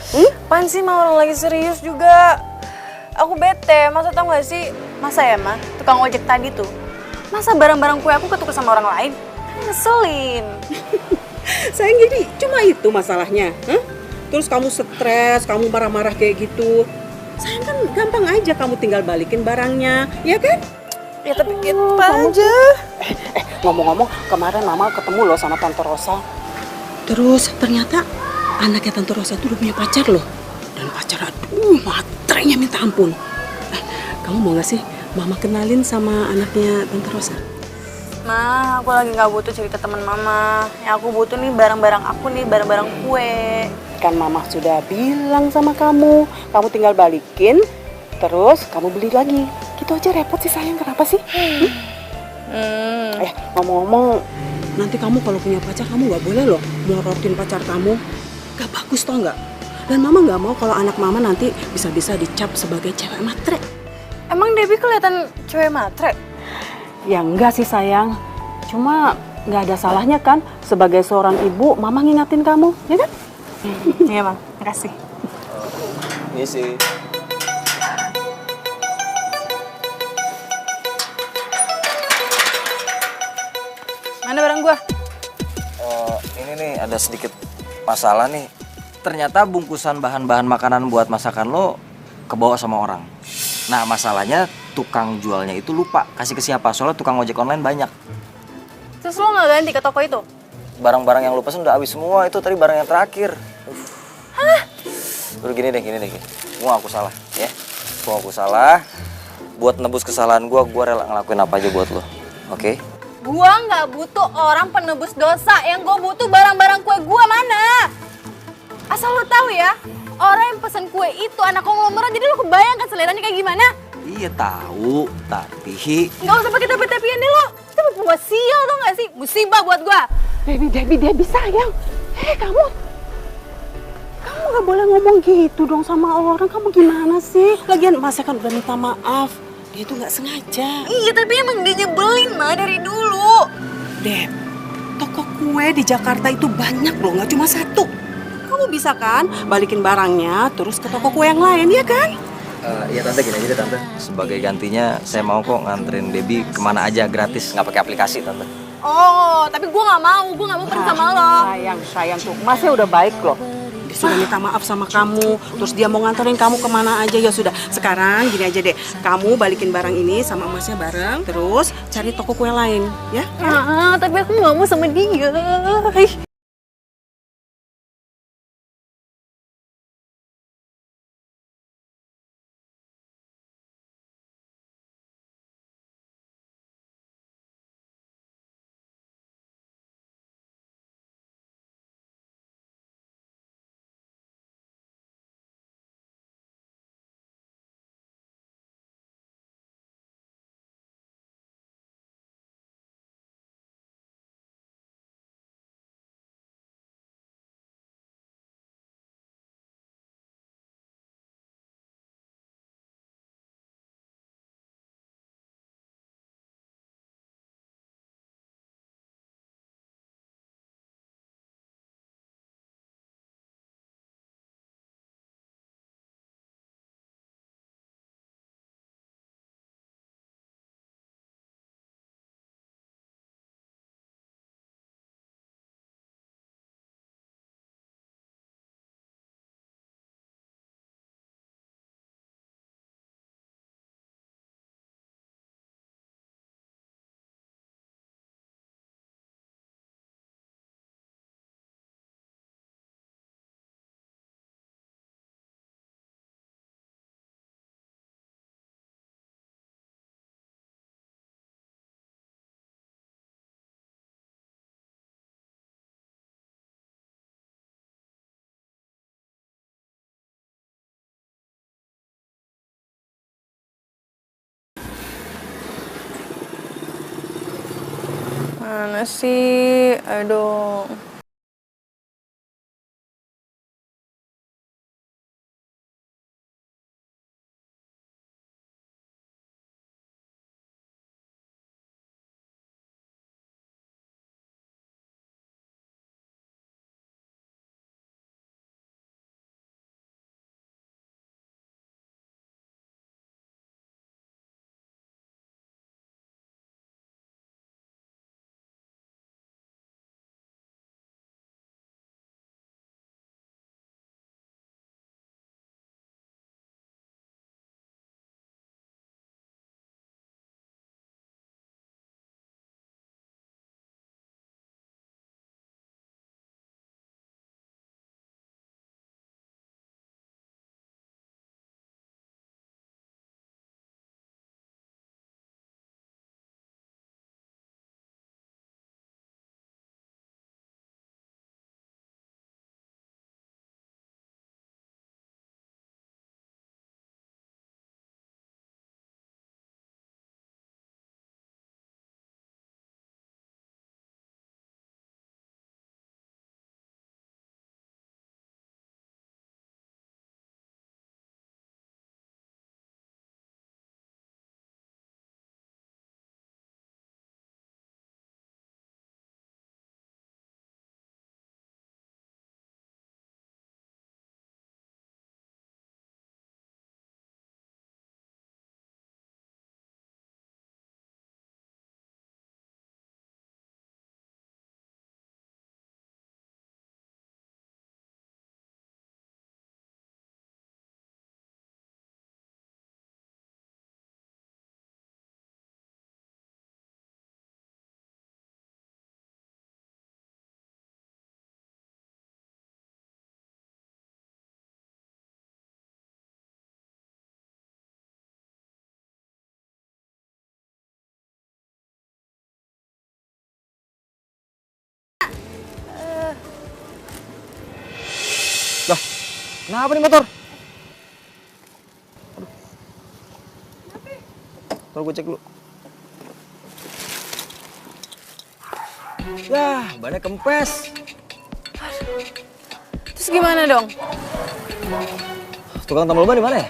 Apaan sih mah orang lagi serius juga. Aku bete, masa tau gak sih? Masa ya mah, tukang ojek tadi tuh. Masa barang-barang kue aku ketukar sama orang lain? Kan ngeselin. Sayang jadi cuma itu masalahnya. terus kamu stres, kamu marah-marah kayak gitu. Sayang kan gampang aja kamu tinggal balikin barangnya, ya kan? Ya tapi gitu kamu- aja. Ngomong-ngomong, kemarin Mama ketemu loh sama Tante Rosa. Terus ternyata anaknya Tante Rosa itu udah punya pacar loh. Dan pacar aduh matrenya minta ampun. Kamu mau gak sih Mama kenalin sama anaknya Tante Rosa? Ma, aku lagi nggak butuh cerita teman Mama. Yang aku butuh nih barang-barang aku nih, barang-barang kue. Kan Mama sudah bilang sama kamu tinggal balikin, terus kamu beli lagi. Gitu aja repot sih sayang, kenapa sih? Ngomong-ngomong, nanti kamu kalau punya pacar kamu nggak boleh loh melorotin pacar kamu. Gak bagus tau nggak? Dan Mama nggak mau kalau anak Mama nanti bisa-bisa dicap sebagai cewek matre. Emang Debbie kelihatan cewek matre? Ya enggak sih sayang, cuma nggak ada salahnya kan sebagai seorang ibu Mama ngingatin kamu, ya kan? Iya Bang, makasih. Ini sih. Mana barang gua? Ini nih ada sedikit masalah nih. Ternyata bungkusan bahan-bahan makanan buat masakan lo kebawa sama orang. Nah masalahnya tukang jualnya itu lupa kasih ke siapa, soalnya tukang ojek online banyak. Terus lo nggak ganti ke toko itu? Barang-barang yang lo pesen udah habis semua, itu tadi barang yang terakhir. Hah? Udah gini deh. Gua aku salah, ya. Gua aku salah. Buat nebus kesalahan gua rela ngelakuin apa aja buat lo, oke? Gua nggak butuh orang penebus dosa. Yang gua butuh barang-barang kue gua mana? Asal lo tahu ya, orang yang pesen kue itu anak konglomerat. Jadi lo kebayangkan seleranya kayak gimana? Iya tahu, tapi Nggak usah pakai tapi-tapian deh lo. Itu pembuat sial tau nggak sih? Musibah buat gua. Debbie sayang. Kamu nggak boleh ngomong gitu dong sama orang. Kamu gimana sih? Lagian Masnya kan udah minta maaf. Dia itu nggak sengaja. Iya tapi emang dia nyebelin mah dari dulu. Deb, toko kue di Jakarta itu banyak loh, nggak cuma satu. Kamu bisa kan balikin barangnya terus ke toko kue yang lain, ya kan? Iya tante, gini aja deh tante. Sebagai gantinya saya mau kok nganterin Debbie kemana aja gratis, nggak pakai aplikasi tante. Oh, tapi gue nggak mau pergi sama lo. Sayang tuh, Masnya udah baik loh. Dia sudah minta maaf sama kamu, terus dia mau nganterin kamu kemana aja, ya sudah. Sekarang gini aja deh, kamu balikin barang ini sama Masnya bareng, terus cari toko kue lain, ya? Tapi aku nggak mau sama dia. Mana sih? Aduh. Kenapa nih motor? Aduh. Ntar gue cek dulu. Yah, bannya kempes. Terus gimana dong? Tukang tambal ban di mana ya?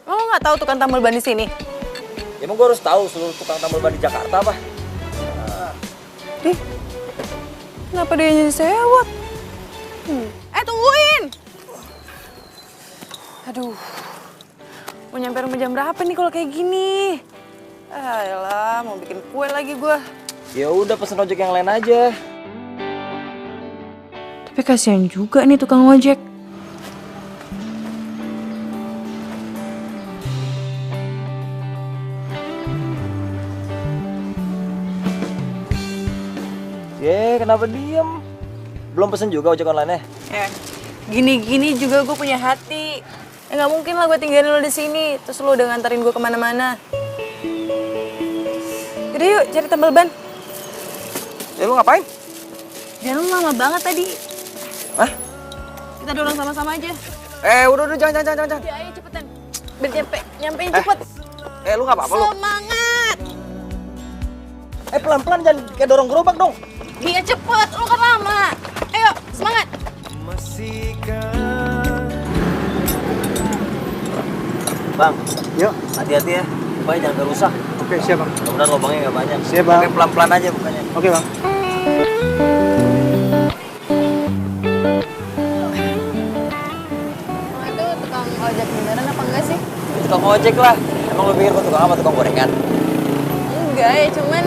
Lo nggak tahu tukang tambal ban di sini? Ya emang gue harus tahu seluruh tukang tambal ban di Jakarta apa? Dih, kenapa dia jadi sewot? Tungguin! Aduh, mau nyampe rumah jam berapa nih kalau kayak gini? Ayolah, mau bikin kue lagi gue. Ya udah pesen ojek yang lain aja. Tapi kasihan juga nih tukang ojek. Kenapa diem? Belum pesen juga ojek online-nya? Ya, gini-gini juga gue punya hati. Ya nggak mungkin lah gue tinggalin lo di sini, terus lo udah nganterin gue kemana-mana. Yaudah yuk, cari tambal ban. Ya lu ngapain? Jangan lu lama banget tadi. Hah? Kita dorong sama-sama aja. Udah, jangan. Ya, ayo cepetan. Biar nyampein cepet. Lu nggak apa-apa lu? Semangat! Pelan-pelan, jangan kayak dorong gerobak dong. Iya cepet, lu kan lama. Ayo, semangat. Bang, yuk. Hati-hati ya, supaya jangan kerusak. Oke, siap bang. Mudah-mudahan lubangnya nggak banyak. Siap bang. Oke, pelan-pelan aja bukanya. Oke bang. Itu tukang ojek beneran apa enggak sih? Tukang ojek lah. Emang lu pikir gua tukang apa? Tukang gorengan? Enggak ya, cuman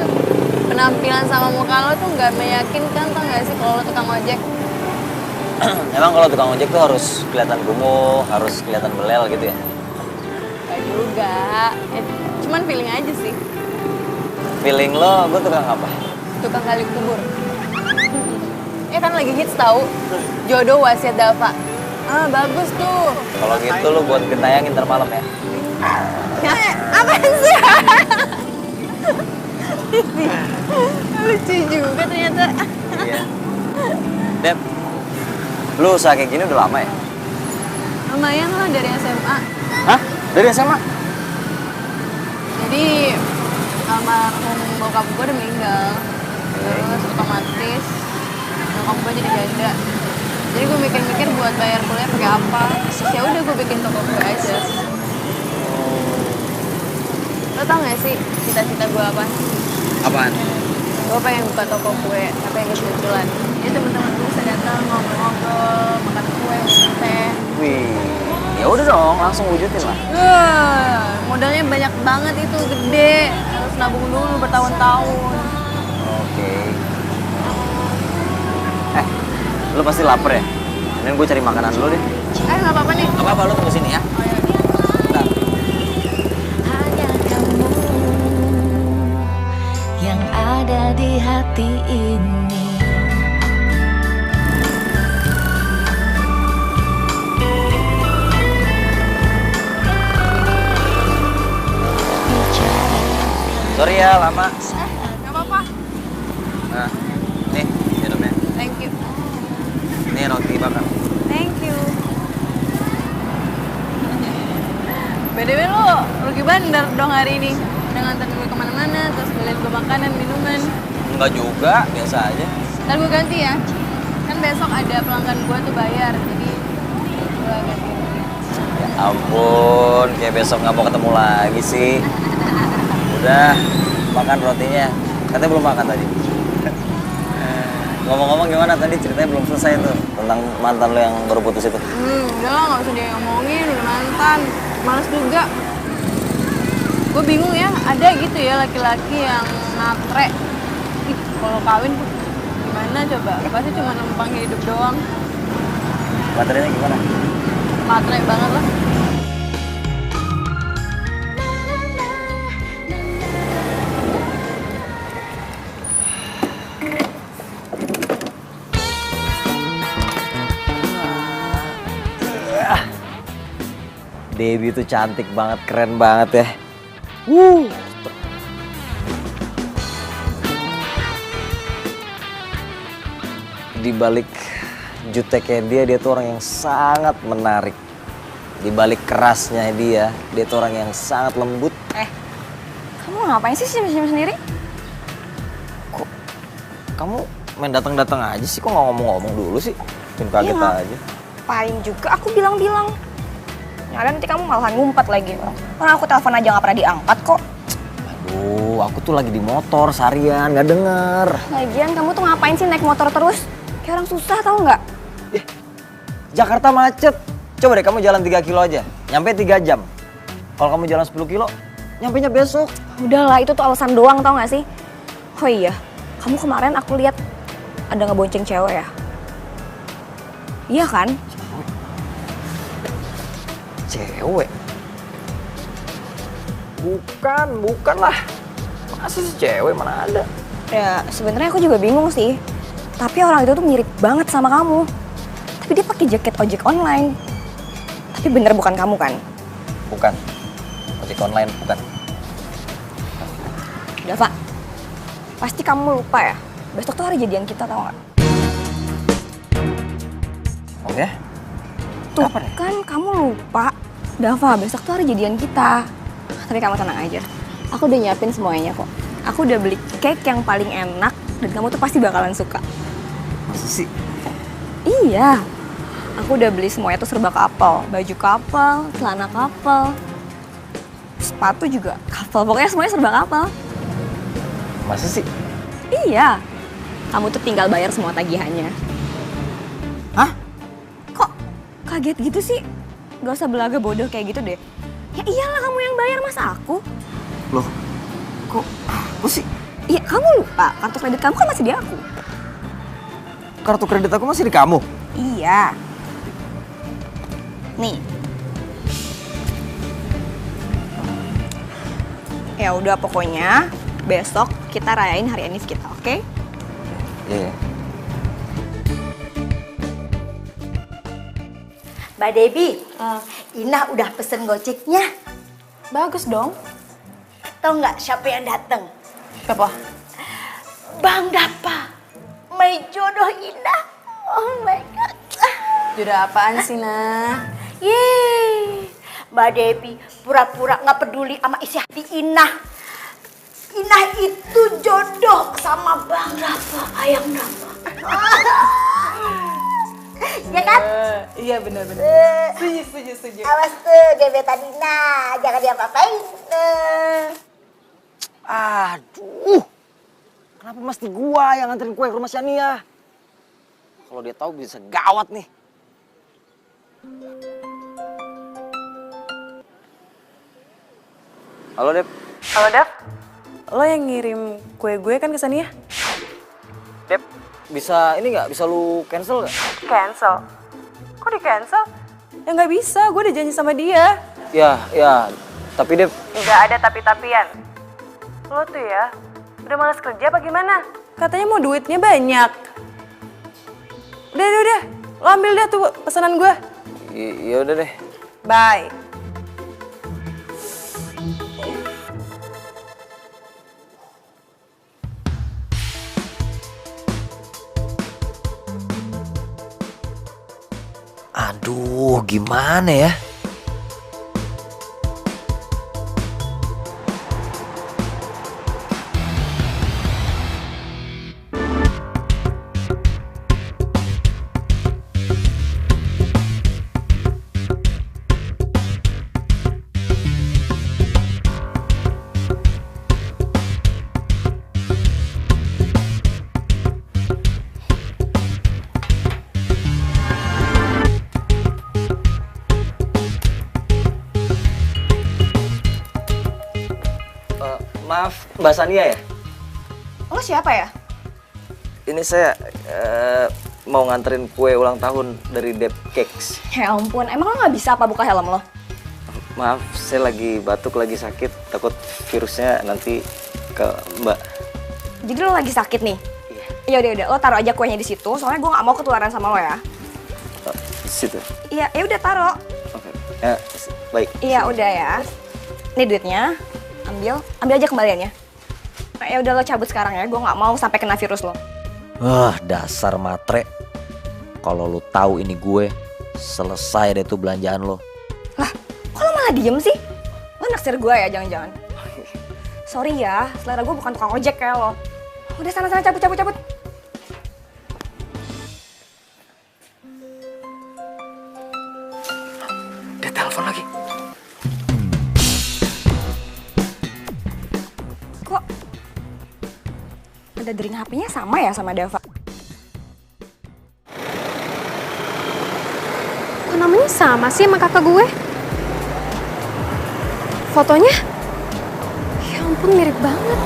penampilan sama muka lo tuh nggak meyakinkan, tau nggak sih kalau lo tukang ojek? Emang kalau tukang ojek tuh harus kelihatan kumuh, harus kelihatan belel gitu ya? Gak juga, cuman feeling aja sih. Feeling lo, gue tukang apa? Tukang gali kubur. Ya kan lagi hits tahu, jodoh wasiat Dava. Bagus tuh. Kalau gitu lo buat gentayangin ntar malam ya? Apaan sih? Lucu juga ternyata. Iya. Dep, lu usaha kayak gini udah lama ya? Lumayan lah dari SMA. Hah? Dari SMA? Jadi almarhum bokap gue udah meninggal. Terus otomatis bokap gue jadi janda. Jadi gue mikir-mikir buat bayar kuliah pakai apa. Terus ya udah gue bikin toko kue aja. Lo tau gak sih cita-cita gue apa? Apaan? Gue pengen buka toko kue, tapi yang kecil-kecilan. Jadi temen-temen gue bisa datang ngobrol-ngobrol, makan kue, minum teh. Wih, ya udah dong, langsung wujudin lah. Modalnya banyak banget itu, gede. Harus nabung dulu bertahun-tahun. Oke. Lu pasti lapar ya? Mending gue cari makanan dulu deh. Nggak apa-apa nih. Nggak apa-apa, lu tunggu sini ya. Bentar. Yang ada di hati ini. Sorry ya, lama. Nggak apa-apa. Nah, nih, minumnya. Thank you. Ini roti bakar. Thank you. BTW lo rugi bandar dong hari ini. Udah nganterin gue kemana-mana, terus beliin gue makanan, minuman. Enggak juga, biasa aja. Ntar gue ganti ya. Kan besok ada pelanggan gue tuh bayar, jadi gue ganti. Ya ampun, kayak besok nggak mau ketemu lagi sih. Udah, makan rotinya. Katanya belum makan tadi. Ngomong-ngomong gimana tadi ceritanya belum selesai tuh tentang mantan lo yang baru putus itu. Udah lah, nggak usah dia ngomongin, udah mantan. Males juga. Gue bingung ya, ada gitu ya laki-laki yang matre. Kalau kawin gimana coba? Pasti cuma numpang hidup doang. Materinya gimana? Matre banget lah. Debbie tuh cantik banget, keren banget ya. Di balik juteknya dia tuh orang yang sangat menarik. Di balik kerasnya dia tuh orang yang sangat lembut. Kamu ngapain sih senyum-senyum sendiri? Kamu main datang-datang aja sih, kok nggak ngomong-ngomong dulu sih? Bikin kaget aja. Ngapain juga, aku bilang-bilang. Nyala nanti kamu malahan ngumpet lagi. Orang aku telepon aja nggak pernah diangkat kok. Aduh, aku tuh lagi di motor seharian, nggak denger. Lagian kamu tuh ngapain sih naik motor terus? Kayak orang susah tau nggak? Jakarta macet. Coba deh kamu jalan 3 kilo aja, nyampe 3 jam. Kalau kamu jalan 10 kilo, nyampenya besok. Udahlah, itu tuh alasan doang tau gak sih? Oh iya, kamu kemarin aku lihat ada ngebonceng cewek ya? Iya kan? Cewek? Bukan lah. Masa sih cewek, mana ada? Ya sebenarnya aku juga bingung sih. Tapi orang itu tuh mirip banget sama kamu. Tapi dia pakai jaket ojek online. Tapi bener bukan kamu kan? Bukan. Ojek online, bukan. Dava, pasti kamu lupa ya? Besok tuh hari jadian kita tau gak? Oh ya? Tuh kan kamu lupa. Dava, besok tuh hari jadian kita. Tapi kamu tenang aja. Aku udah nyiapin semuanya kok. Aku udah beli cake yang paling enak dan kamu tuh pasti bakalan suka. Masa sih? Iya. Aku udah beli semuanya tuh serba couple. Baju couple, celana couple, sepatu juga couple. Pokoknya semuanya serba couple. Masa sih? Iya. Kamu tuh tinggal bayar semua tagihannya. Hah? Kok kaget gitu sih? Gak usah belaga bodoh kayak gitu deh. Ya iyalah kamu yang bayar, masa aku? Loh, kok aku sih? Iya, kamu lupa. Kartu kredit kamu kan masih di aku. Kartu kredit aku masih di kamu? Iya. Nih. Ya udah pokoknya besok kita rayain hari Anis kita, oke? Iya. Mbak Debbie, Ina udah pesen gojeknya. Bagus dong. Tahu nggak siapa yang datang? Siapa? Bang Dapa, my jodoh Ina. Oh my God. Jodoh apaan sih, Nah? Yeay, Mbak Debbie pura-pura nggak peduli sama isi hati Ina. Ina itu jodoh sama Bang Dapa, ayam Dapa. Ya kan? Iya benar-benar. Setuju. Awas tuh gebetan Ina, jangan diapa-apain. Aduh, kenapa mesti gua yang nganterin kue ke rumah Shania? Kalau dia tahu bisa gawat nih. Halo, Dep. Halo, Dev. Lo yang ngirim kue gue kan ke Shania? Dep, bisa ini nggak? Bisa lu cancel nggak? Cancel? Kok di cancel? Ya nggak bisa, gue udah janji sama dia. Ya, tapi Dep. Nggak ada tapi-tapian. Lo tuh ya, udah malas kerja apa gimana? Katanya mau duitnya banyak. Udah. Lo ambil deh tuh pesanan gue. Ya udah deh. Bye. Aduh, gimana ya? Maaf, Mbak Shania ya? Lo siapa ya? Ini saya mau nganterin kue ulang tahun dari Dep Cakes. Ya ampun, emang lo nggak bisa apa buka helm lo? Maaf, saya lagi batuk, lagi sakit. Takut virusnya nanti ke Mbak. Jadi lo lagi sakit nih? Iya. Udah, lo taruh aja kuenya di situ. Soalnya gue nggak mau ketularan sama lo ya. Di situ. Iya, ya udah taruh. Oke. Baik. Iya, udah ya. Nih duitnya. Ambil aja kembaliannya. Nah, ya udah lo cabut sekarang ya. Gue nggak mau sampai kena virus lo. Wah, dasar matre. Kalau lu tahu ini gue, selesai deh tuh belanjaan lo. Lah, kok lo malah diem sih? Lo naksir gue ya jangan-jangan? Sorry ya, selera gue bukan tukang ojek kayak lo. Udah sana-sana cabut. Dia telepon lagi. Kok ada dering HP-nya sama ya sama Dava? Kok namanya sama sih sama kakak gue? Fotonya? Ya ampun mirip banget.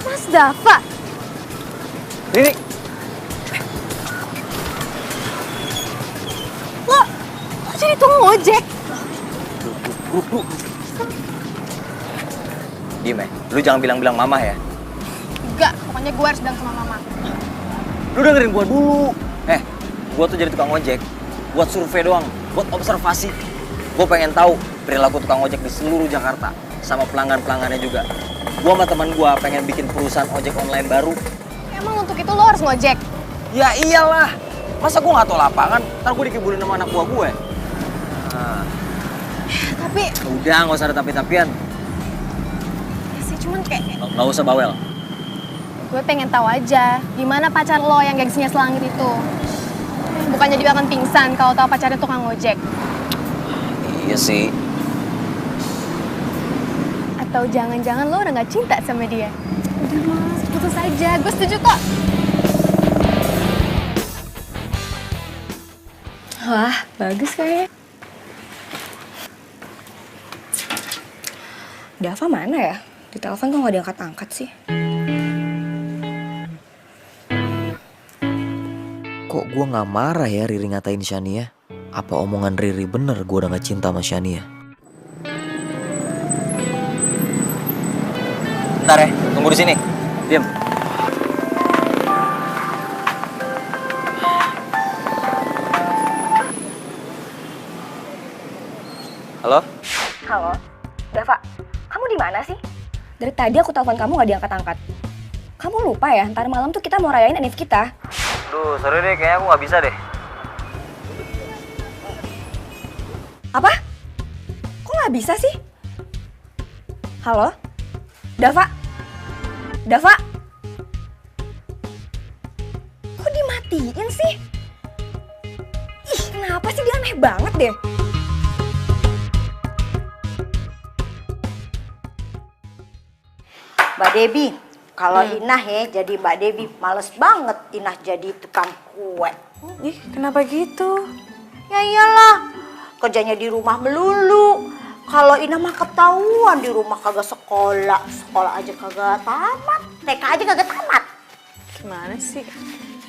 Mas Dava. Riri. Lo jadi tukang ojek? Diem ya, lu jangan bilang-bilang mama ya. Enggak, pokoknya gue harus bilang sama mama. Lu dengerin gua dulu. Gua tuh jadi tukang ojek buat survei doang, buat observasi. Gua pengen tahu perilaku tukang ojek di seluruh Jakarta, sama pelanggan-pelanggannya juga. Gua sama teman gua pengen bikin perusahaan ojek online baru. Emang untuk itu lo harus ngojek? Ya iyalah, masa gua nggak tahu lapangan, ntar gua dikibulin sama anak buah gue. Nah. Tapi... Udah, nggak usah ada tapi-tapian. Ya sih, cuman kayak... Nggak usah bawel. Gue pengen tahu aja, gimana pacar lo yang gengsinya selangit itu? Bukannya dia akan pingsan kalau tahu pacarnya tukang ojek. Iya sih. Atau jangan-jangan lo udah gak cinta sama dia? Udah mas, putus aja. Gue setuju kok. Wah, bagus kayaknya. Dava mana ya? Di telepon kok gak diangkat-angkat sih? Kok gue nggak marah ya Riri ngatain Shania? Apa omongan Riri bener gue udah gak cinta sama Shania? Bentar ya, tunggu di sini. Diam. Halo? Halo, Dava, kamu di mana sih? Dari tadi aku telepon kamu gak diangkat-angkat. Kamu lupa ya, ntar malam tuh kita mau rayain Enif kita. Duh, sorry deh, kayaknya aku nggak bisa deh. Apa? Kok nggak bisa sih? Halo? Dava? Dava? Kok dimatiin sih? Ih, kenapa sih dia aneh banget deh? Mbak Debbie, kalau Inah ya jadi Mbak Debbie, males banget Inah jadi tukang kue. Ih, kenapa gitu? Ya iyalah, kerjanya di rumah melulu. Kalau Inah mah ketahuan di rumah kagak sekolah. Sekolah aja kagak tamat, TK aja kagak tamat. Gimana sih?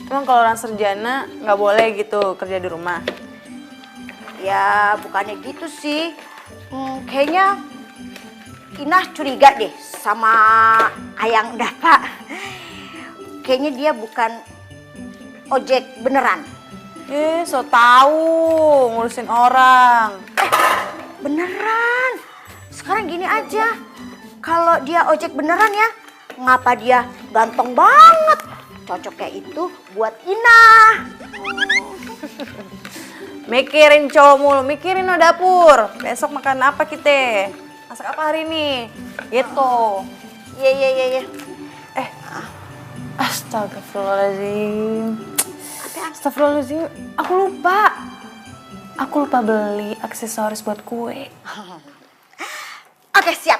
Emang kalau orang sarjana nggak boleh gitu kerja di rumah? Ya bukannya gitu sih. Kayaknya Inah curiga deh sama Ayang Dava. Kayaknya dia bukan ojek beneran. So tahu ngurusin orang. Beneran. Sekarang gini aja. Kalau dia ojek beneran ya, ngapa dia ganteng banget? Cocoknya itu buat Inah. Mikirin cowok mulu, mikirin no dapur. Besok makan apa kita? Masak apa hari ini? Gitu. Iya. Astagfirullahaladzim. Astagfirullahaladzim. Aku lupa beli aksesoris buat kue. Oke, siap.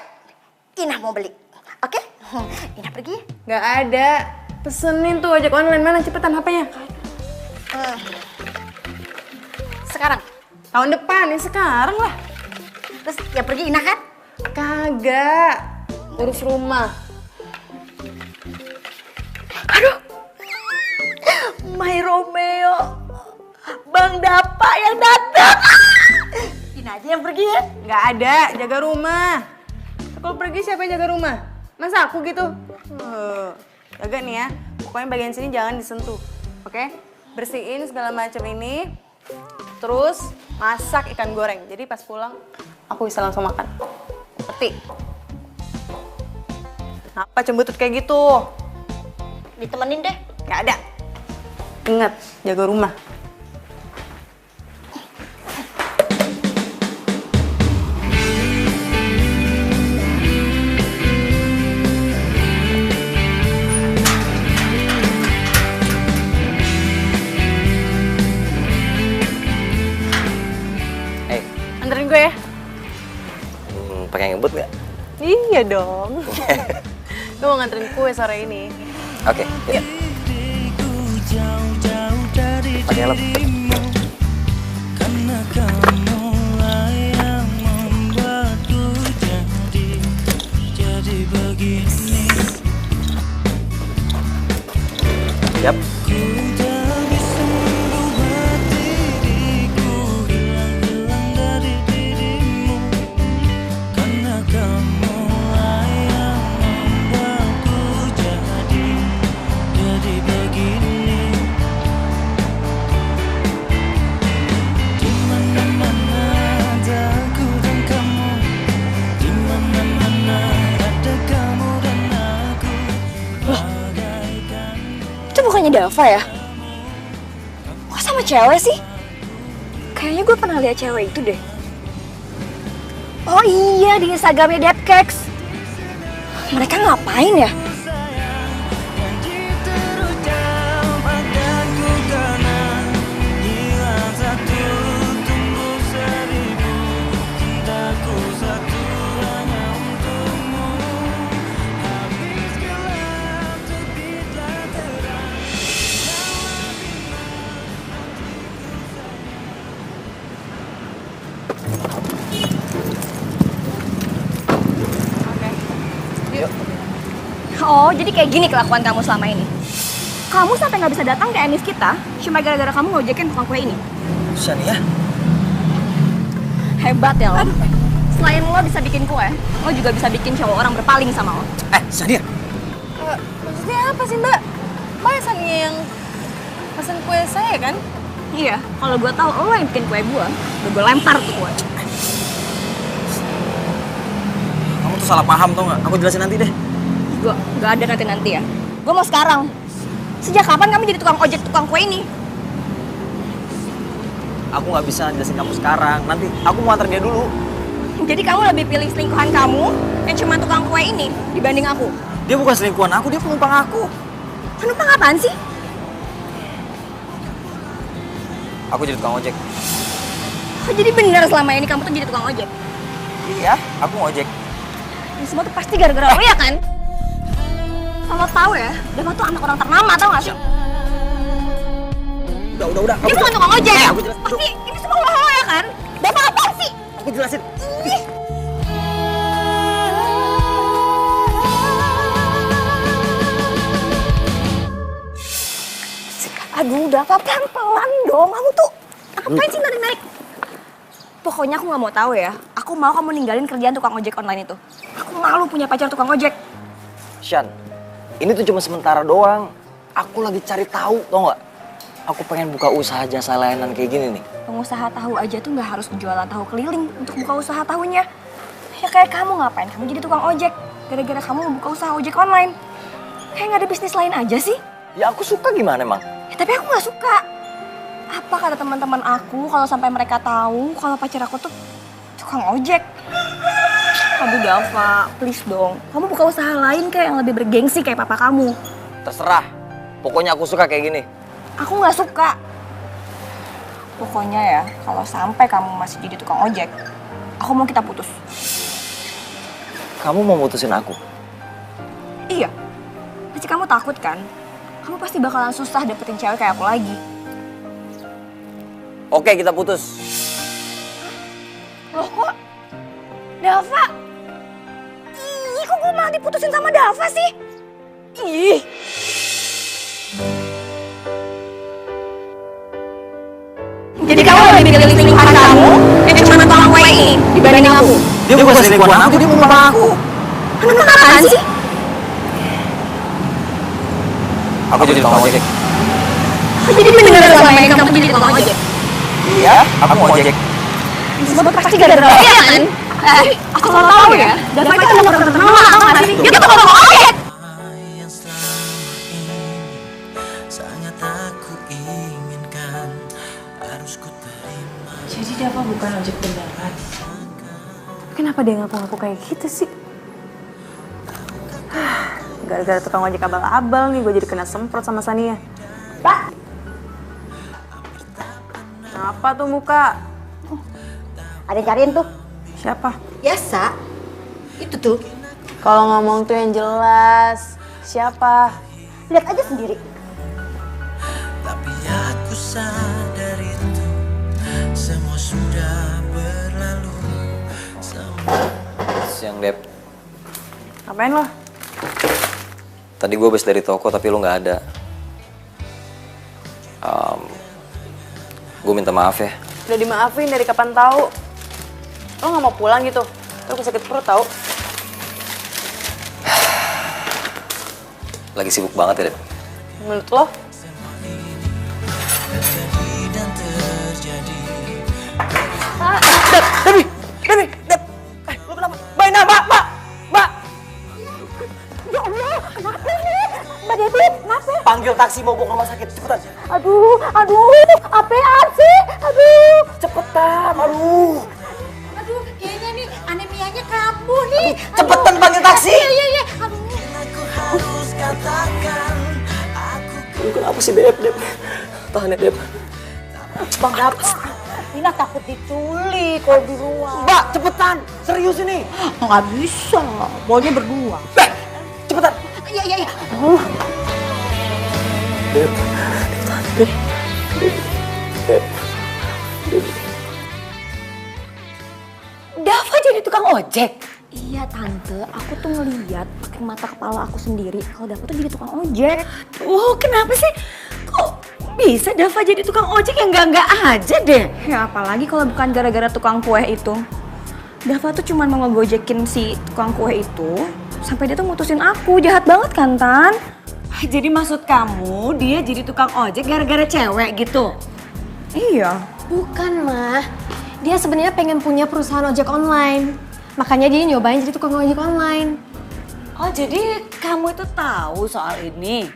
Inah mau beli. Oke? Inah pergi. Gak ada. Pesenin tuh ojek online. Mana cepetan HP-nya? Sekarang. Tahun depan, ya sekarang lah. Terus yang pergi Inah kan? Kagak. Urus rumah. Aduh. My Romeo. Bang Dapa yang datang. Inah aja yang pergi ya? Nggak ada, jaga rumah. Kalau pergi siapa yang jaga rumah? Masa aku gitu? Jaga nih ya. Pokoknya bagian sini jangan disentuh, oke? Bersihin segala macam ini, terus masak ikan goreng. Jadi pas pulang aku bisa langsung makan. Ngerti? Kenapa cembutut kayak gitu? Ditemenin deh. Gak ada. Ingat, jaga rumah. Anterin gue ya. Pakai ngebut nggak? Iya dong. Gue mau nganterin kue sore ini. Oke. Yuk. Pakai helm. Karena kamulah yang membuatku jadi begini. Yap. Bukannya Dava ya? Kok sama cewek sih? Kayaknya gue pernah lihat cewek itu deh. Oh iya, di Instagramnya Depkex. Mereka ngapain ya? Oh, jadi kayak gini kelakuan kamu selama ini. Kamu sampai nggak bisa datang ke Enis kita cuma gara-gara kamu ngojekin tukang kue ini. Shania. Hebat ya lo. Selain lo bisa bikin kue, lo juga bisa bikin cowok orang berpaling sama lo. Shania. Maksudnya apa sih Mbak? Mbak Sania yang pesen kue saya kan? Iya, kalau gue tahu lo yang bikin kue gue lempar tuh kue. Kamu tuh salah paham tau nggak? Aku jelasin nanti deh. Gue gak ada nanti ya. Gue mau sekarang. Sejak kapan kamu jadi tukang ojek tukang kue ini? Aku nggak bisa jelasin kamu sekarang. Nanti aku mau antar dia dulu. Jadi kamu lebih pilih selingkuhan kamu yang cuma tukang kue ini dibanding aku? Dia bukan selingkuhan aku, dia penumpang aku. Penumpang apaan sih? Aku jadi tukang ojek. Oh, jadi bener selama ini kamu tuh jadi tukang ojek? Iya, aku ngojek. Ini semua tuh pasti gara-gara lo ya kan? Kalau tahu ya, Dava tuh anak orang ternama, tau gak sih? Udah. Dia bukan tukang ojek. Pasti ini semua lo ya kan? Dava apaan sih? Aku jelasin. Aduh, Dava pelan-pelan dong. Kamu tuh ngapain sih narik-narik? Pokoknya aku nggak mau tahu ya. Aku mau kamu ninggalin kerjaan tukang ojek online itu. Aku malu punya pacar tukang ojek. Shan, ini tuh cuma sementara doang. Aku lagi cari tahu, tau nggak? Aku pengen buka usaha jasa layanan kayak gini nih. Pengusaha tahu aja tuh nggak harus jualan tahu keliling untuk buka usaha tahunya. Ya kayak kamu ngapain? Kamu jadi tukang ojek. Gara-gara kamu mau buka usaha ojek online. Kayak nggak ada bisnis lain aja sih? Ya aku suka gimana emang? Ya, tapi aku nggak suka. Apa kata teman-teman aku kalau sampai mereka tahu kalau pacar aku tuh tukang ojek? Aduh Dava, please dong. Kamu buka usaha lain kayak yang lebih bergengsi kayak papa kamu. Terserah. Pokoknya aku suka kayak gini. Aku nggak suka. Pokoknya ya, kalau sampai kamu masih jadi tukang ojek, aku mau kita putus. Kamu mau mutusin aku? Iya. Pasti kamu takut kan? Kamu pasti bakalan susah dapetin cewek kayak aku lagi. Oke, kita putus. Loh kok? Dava? Ih, kok gue malah diputusin sama Dava sih? Ih. Jadi kamu lebih pilih selingkuhan kamu yang cuma tukang kue ini dibanding aku? Dia bukan selingkuhan aku, dia penumpang aku. Penumpang apaan sih? Aku jadi tukang ojek. Jadi beneran selama ini kamu jadi tukang ojek? Iya, aku mau ojek. Semua pasti gara-gara lo ya kan? Aku mau tahu ya, Dava itu emang orang terkenal tau gak sih? Dia tuh tukang ojek! Sangat aku inginkan, harus ku terima. Jadi Dava bukan ojek beneran. Kenapa dia ngaku-ngaku kayak gitu sih? Gara-gara tukang ojek abal-abal nih gue jadi kena semprot sama Sania. Mbak, Apa tuh muka? ada yang cariin tuh. Siapa? Biasa. Itu tuh. Kalau ngomong tuh yang jelas. Siapa? Lihat aja sendiri. Tapi aku sadar itu semua sudah berlalu. Siang, Dep. Ngapain lo? Tadi gue habis dari toko tapi lo nggak ada. Gue minta maaf ya. Udah dimaafin dari kapan tahu? Lo nggak mau pulang gitu? Lo sakit perut tau? Lagi sibuk banget ya, Dep. Menurut lo? Dep, lo kenapa? Mbak, Mbak. Ya Allah, kenapa nih? Mbak Devi, kenapa? Panggil taksi mau bawa ke rumah sakit, cepetan. Aduh, apaan sih? Aduh. Cepetan, aduh. Aduh, kayaknya nih anemianya kambuh nih. Cepetan panggil taksi. Iya. Aduh. Lu kenapa sih, Dep? Tahan ya, Dep. Bang Dapa, Ina takut diculik kalau di luar. Mbak, cepetan. Serius ini. Nggak bisa, maunya berdua. Cepetan. Iya. Dep. Dava jadi tukang ojek? Iya tante, aku tuh ngeliat pakai mata kepala aku sendiri kalau Dava tuh jadi tukang ojek. Kenapa sih? Kok bisa Dava jadi tukang ojek yang enggak aja deh? Ya apalagi kalau bukan gara-gara tukang kue itu. Dava tuh cuma mau ngegojekin si tukang kue itu sampai dia tuh mutusin aku. Jahat banget kan, Tan? Jadi maksud kamu dia jadi tukang ojek gara-gara cewek gitu? Iya. Bukan, Mah. Dia sebenarnya pengen punya perusahaan ojek online. Makanya dia nyobain jadi tukang ojek online. Oh, jadi kamu itu tahu soal ini?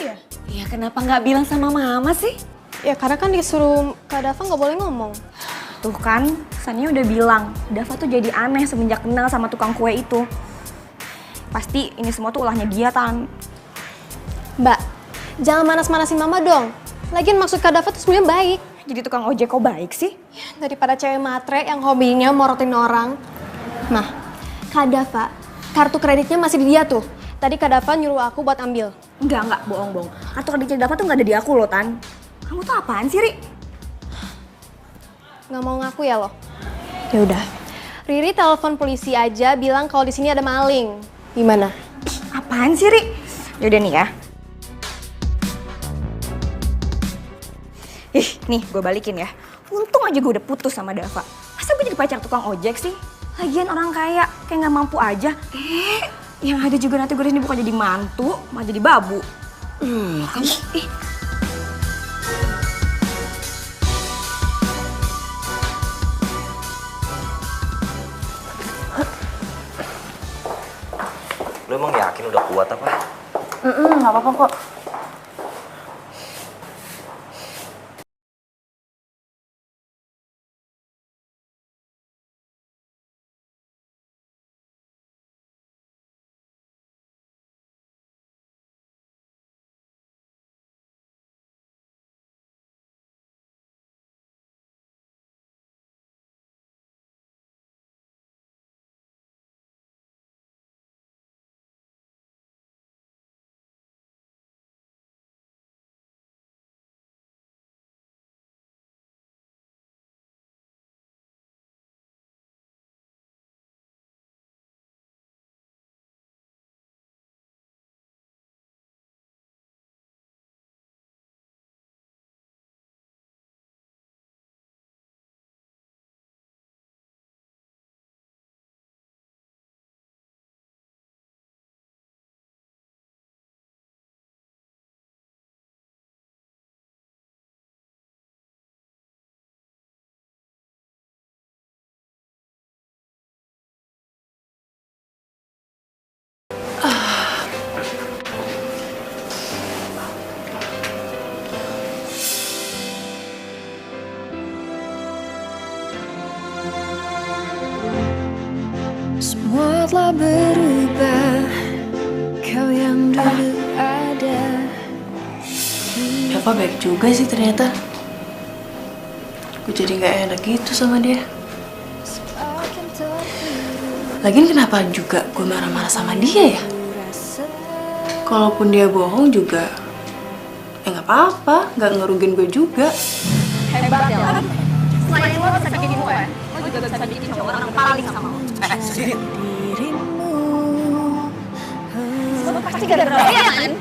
Iya. Ya kenapa nggak bilang sama mama sih? Ya karena kan disuruh Kak Dava nggak boleh ngomong. Tuh kan, Sania udah bilang, Dava tuh jadi aneh semenjak kenal sama tukang kue itu. Pasti ini semua tuh ulahnya dia, Tan. Mbak, jangan manas-manasin Mama dong. Lagian maksud Kak Dava tuh sebenarnya baik. Jadi tukang ojek kok baik sih? Daripada cewek matre yang hobinya morotin orang. Nah, Kak Dava, kartu kreditnya masih di dia tuh. Tadi Kak Dava nyuruh aku buat ambil. Enggak, bohong. Kartu kreditnya Dava tuh nggak ada di aku loh, Tan. Kamu tuh apaan sih, Ri? Nggak mau ngaku ya lo? Ya udah. Riri telepon polisi aja bilang kalau di sini ada maling. Gimana? Apaan sih, Ri? Yaudah nih ya. Nih gue balikin ya. Untung aja gue udah putus sama Dava. Masa gue jadi pacar tukang ojek sih? Lagian orang kaya, kayak nggak mampu aja. Yang ada juga nanti gue ini bukan jadi mantu, malah jadi babu. Kamu, Lu emang yakin udah kuat apa? Nggak apa-apa kok. Dava baik juga sih ternyata. Gue jadi gak enak gitu sama dia. Lagian kenapa juga gue marah-marah sama dia ya? Kalaupun dia bohong juga, ya gak apa-apa, gak ngerugin gue juga. Hebat ya lo. Selain lo bisa bikin gue, lo juga bisa bikin cowok orang paling sama lo. Sendiri. Lo pasti gara-gara dia kan?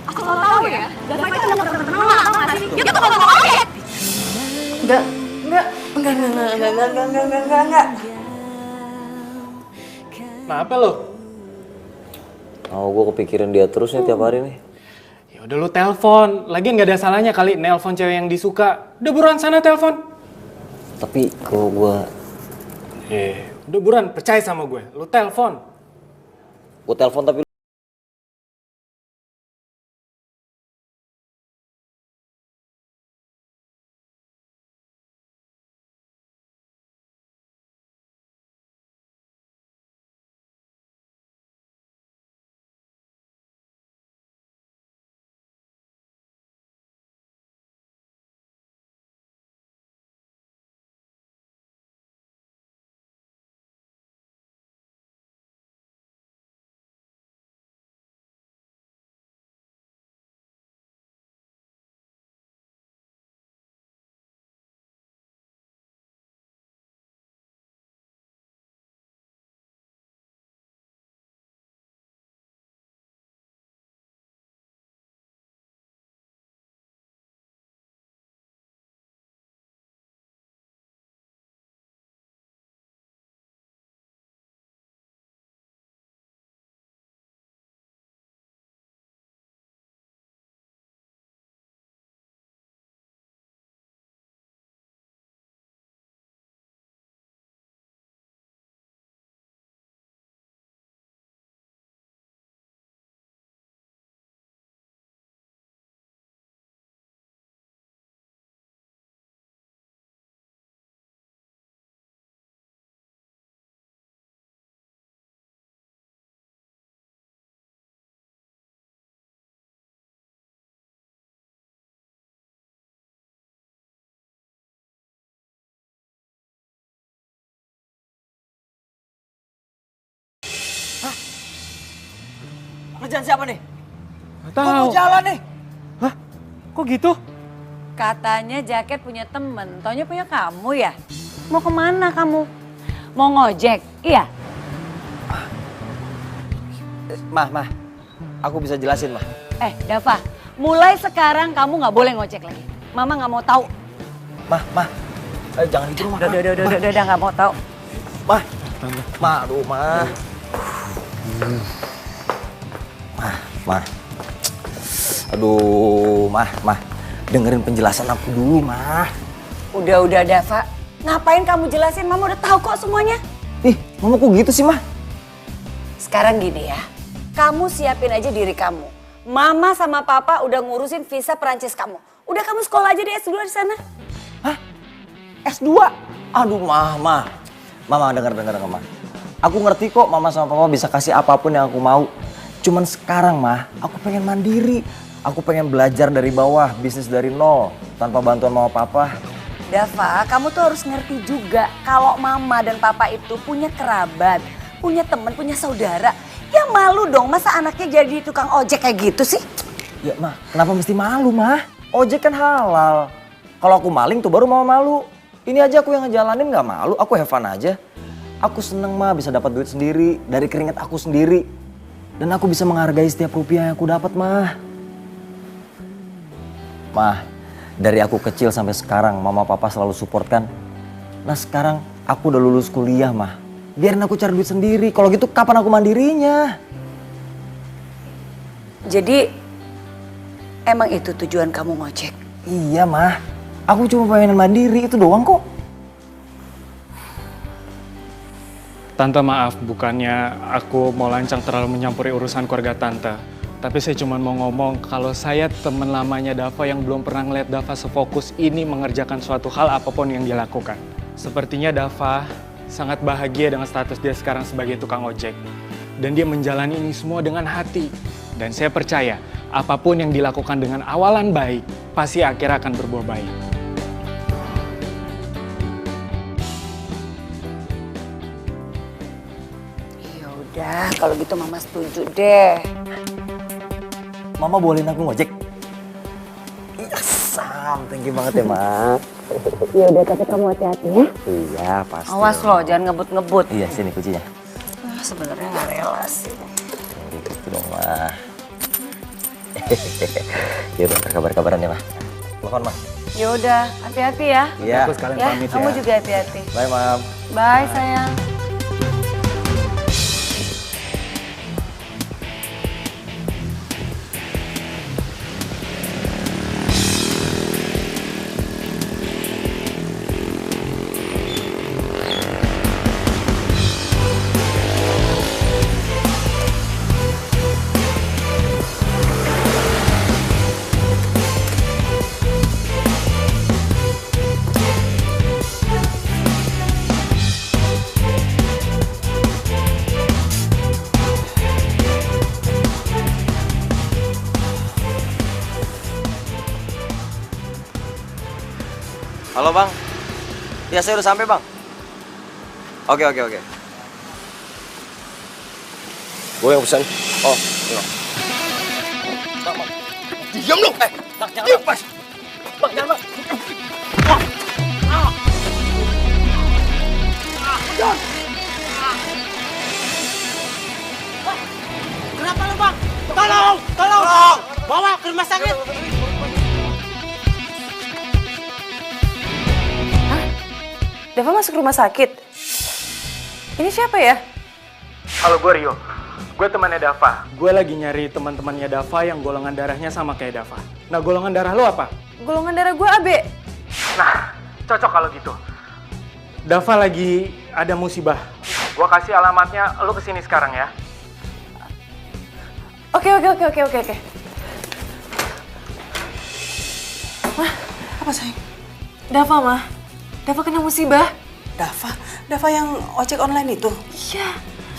Asal lo tau ya, Dava itu udah pernah kenal tau gak sih? Dia tuh kalau ngomong objek. Enggak. Kenapa lo? Oh, gue kepikiran dia terus nih tiap hari nih. Ya udah lu telepon. Lagian nggak ada salahnya kali nelpon cewek yang disuka. Udah buruan sana telepon. Tapi kalau gue... udah buruan, percaya sama gue. Lu telepon. Gue telepon tapi... Kerjaan siapa nih? Gak tahu. Kok mau jalan nih? Hah? Kok gitu? Katanya jaket punya temen, taunya punya kamu ya? Mau kemana kamu? Mau ngojek? Iya? Mah, aku bisa jelasin, Mah. Dava, mulai sekarang kamu nggak boleh ngojek lagi. Mama nggak mau tahu. Mah, jangan gitu, Mah. Udah nggak mau tahu. Mah, aduh, Mah. Mah. Aduh, Mah. Dengerin penjelasan aku dulu, Mah. Udah Dava. Ngapain kamu jelasin? Mama udah tahu kok semuanya. Ih, Mama kok gitu sih, Mah? Sekarang gini ya. Kamu siapin aja diri kamu. Mama sama Papa udah ngurusin visa Perancis kamu. Udah kamu sekolah aja di S2 di sana. Hah? S2? Aduh, Mah. Mama, denger, Mama. Aku ngerti kok Mama sama Papa bisa kasih apapun yang aku mau. Cuman sekarang, Mah, aku pengen mandiri. Aku pengen belajar dari bawah, bisnis dari nol, tanpa bantuan Mama Papa. Dava, kamu tuh harus ngerti juga kalau Mama dan Papa itu punya kerabat, punya teman, punya saudara. Ya malu dong, masa anaknya jadi tukang ojek kayak gitu sih? Ya, Mah, kenapa mesti malu, Mah? Ojek kan halal. Kalau aku maling tuh baru mau malu. Ini aja aku yang ngejalanin gak malu, aku have fun aja. Aku seneng, Mah, bisa dapat duit sendiri, dari keringat aku sendiri. Dan aku bisa menghargai setiap rupiah yang aku dapat, Mah. Mah, dari aku kecil sampai sekarang Mama Papa selalu support kan. Nah sekarang aku udah lulus kuliah, Mah. Biarin aku cari duit sendiri. Kalau gitu kapan aku mandirinya? Jadi emang itu tujuan kamu ngojek? Iya, Mah. Aku cuma pengen mandiri, itu doang kok. Tante maaf, bukannya aku mau lancang terlalu menyampuri urusan keluarga Tante. Tapi saya cuma mau ngomong kalau saya teman lamanya Dava yang belum pernah ngeliat Dava sefokus ini mengerjakan suatu hal apapun yang dia lakukan. Sepertinya Dava sangat bahagia dengan status dia sekarang sebagai tukang ojek. Dan dia menjalani ini semua dengan hati. Dan saya percaya apapun yang dilakukan dengan awalan baik, pasti akhirnya akan berbuah baik. Ya udah, kalau gitu Mama setuju deh. Mama bolehin aku ngojek? Yes, thank you banget ya, Ma. Ya udah, tapi kamu hati-hati ya. Iya, pasti. Awas loh, jangan ngebut-ngebut. Iya, sini kuncinya. Sebenarnya nggak rela sih. Gitu dong, Ma. Ya udah, kabar-kabaran ya, Ma. Telepon, Ma. Ya udah, hati-hati ya. Iya. Aku sekalian Ya, pamit kamu ya. juga hati-hati. Bye, Mam. Bye sayang. Halo, Bang. Ya, saya udah sampai, Bang. Oke. Gue yang pesan. Oh, enggak. Bang. Diam lu. Bang, jangan. Diam, Bang. Bang, jangan, Bang. Udah. Kenapa lu, Bang? Tolong! Bawa ke rumah sakit. Dava masuk rumah sakit? Ini siapa ya? Halo, gue Rio. Gue temannya Dava. Gue lagi nyari teman-temannya Dava yang golongan darahnya sama kayak Dava. Nah, golongan darah lo apa? Golongan darah gue AB. Nah, cocok kalau gitu. Dava lagi ada musibah. Gue kasih alamatnya, lo kesini sekarang ya. Oke. Mah, apa sayang? Dava, Mah. Dava kena musibah. Dava yang ojek online itu? Iya.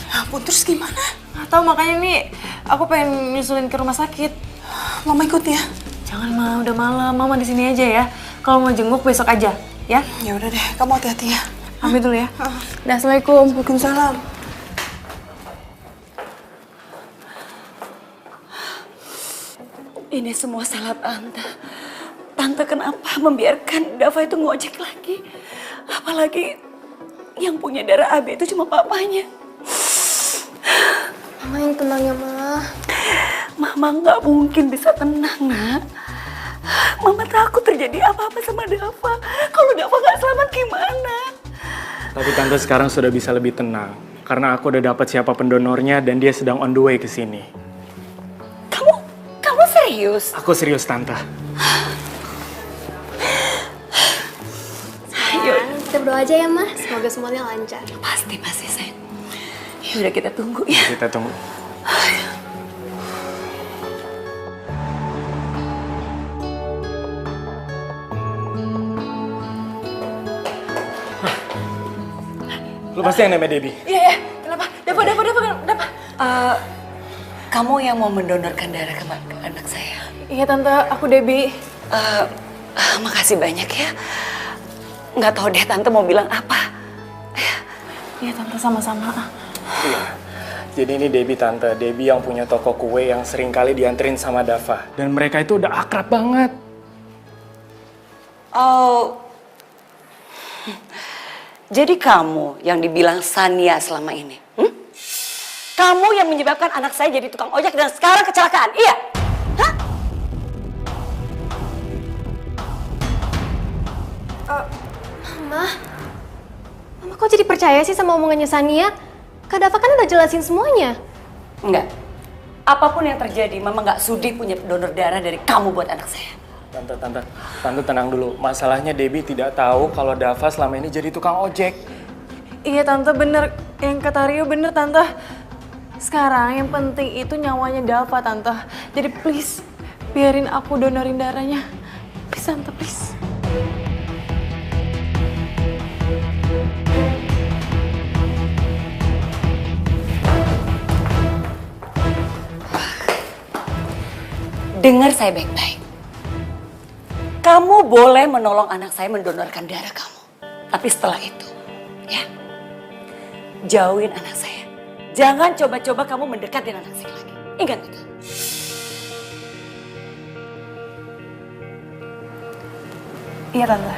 Ya ampun, terus gimana? Nggak tahu, makanya nih aku pengen nyusulin ke rumah sakit. Mama ikut ya? Jangan, Ma, udah malam. Mama di sini aja ya. Kalau mau jenguk besok aja, ya? Ya udah deh, kamu hati-hati ya. Pamit dulu ya. Dah, Assalamualaikum. Waalaikumsalam. Ini semua salah Tante. Tante kenapa membiarkan Dava itu ngojek lagi? Apalagi yang punya darah AB itu cuma papanya. Mama yang tenang ya, Ma. Mama nggak mungkin bisa tenang, Nak. Mama takut terjadi apa-apa sama Dava. Kalau Dava nggak selamat gimana? Tapi Tante sekarang sudah bisa lebih tenang. Karena aku udah dapat siapa pendonornya dan dia sedang on the way ke sini. Kamu serius? Aku serius, Tante. Kita berdoa aja ya, Ma. Semoga semuanya lancar. Pasti, sayang. Ya udah, kita tunggu ya. Kita tunggu. Lu pasti yang namanya Debbie? Iya. Kenapa? Dava. Kamu yang mau mendonorkan darah ke anak saya? Iya, Tante. Aku Debbie. Makasih banyak ya. Nggak tahu deh Tante mau bilang apa. Iya, Tante, sama-sama. Iya. Jadi ini Debbie, Tante. Debbie yang punya toko kue yang sering kali dianterin sama Dava. Dan mereka itu udah akrab banget. Oh. Jadi kamu yang dibilang Sania selama ini? Kamu yang menyebabkan anak saya jadi tukang ojek dan sekarang kecelakaan, iya? Hah? Mama kok jadi percaya sih sama omongannya Sania? Kak Dava kan udah jelasin semuanya. Enggak. Apapun yang terjadi, Mama nggak sudi punya donor darah dari kamu buat anak saya. Tante tenang dulu. Masalahnya Debbie tidak tahu kalau Dava selama ini jadi tukang ojek. Iya, Tante, bener. Yang kata Rio bener, Tante. Sekarang yang penting itu nyawanya Dava, Tante. Jadi please, biarin aku donorin darahnya. Please, Tante, please. Dengar saya baik-baik. kamu boleh menolong anak saya mendonorkan darah kamu. Tapi setelah itu, ya, jauhin anak saya. Jangan coba-coba kamu mendekatin anak saya lagi. Ingat itu. Iya, Tante.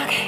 Oke.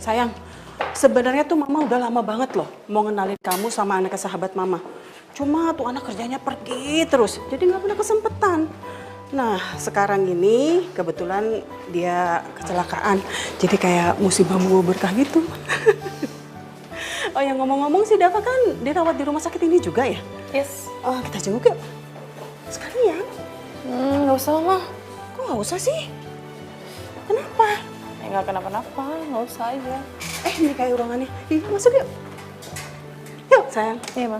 Sayang, sebenarnya tuh Mama udah lama banget loh mau ngenalin kamu sama anak sahabat Mama. Cuma tuh anak kerjanya pergi terus, jadi nggak pernah kesempatan. Nah, sekarang ini kebetulan dia kecelakaan, jadi kayak musibah membawa berkah gitu. Oh yang ngomong-ngomong sih Dava kan dirawat di rumah sakit ini juga ya? Yes. Oh, kita jenguk yuk. Sekalian. Nggak usah, Mama. Kok nggak usah sih? Kenapa? Nggak kenapa-napa, nggak usah aja. Ini kayak ruangannya. Ih, masuk yuk. Yuk, sayang. Iya, Ma.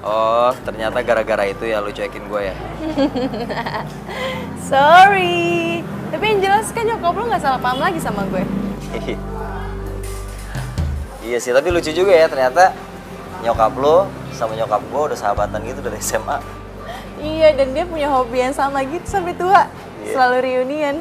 Oh, ternyata gara-gara itu ya lu cuekin gue ya? Sorry. Tapi yang jelas kan nyokap lu gak salah paham lagi sama gue. Iya sih, tapi lucu juga ya ternyata nyokap lu sama nyokap gue udah sahabatan gitu dari SMA. Iya, dan dia punya hobi yang sama gitu sampai tua. Iya. Selalu reunian.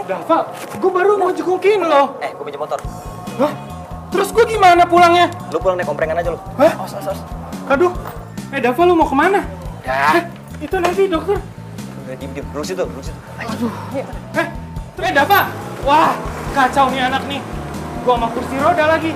Dava, gue baru mau jengukin lo. Gue pinjam motor. Hah? Terus gue gimana pulangnya? Lu pulang naik komprengan aja lu. Hah? Aduh, Dava lu mau kemana? Ya. Itu nanti dokter. Diem, duduk situ, Aduh. Dava, wah kacau nih anak nih. Gua sama kursi roda lagi.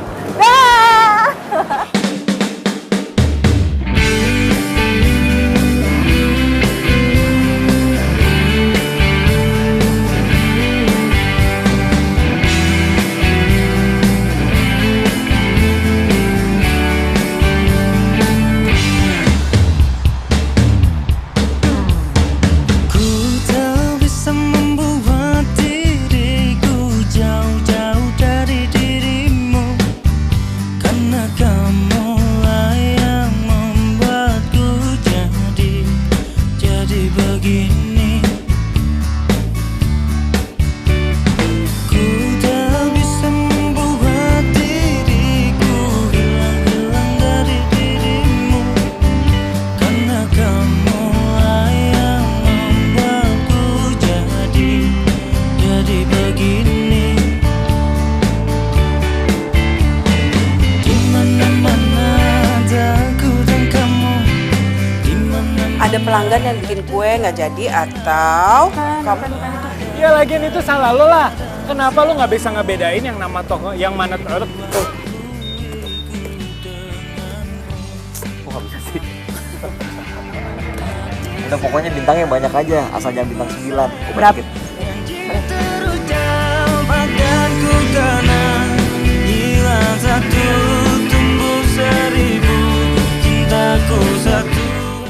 Ada pelanggan yang bikin kue nggak jadi atau kamu? Ya lagian itu salah lo lah. Kenapa lo nggak bisa ngebedain yang nama toko yang mana tuh? Kok nggak bisa sih? Udah pokoknya bintangnya banyak aja, asal jangan bintang 9. Berapa? Badanku karena hilang satu, tumbuh 1000, cintaku satu.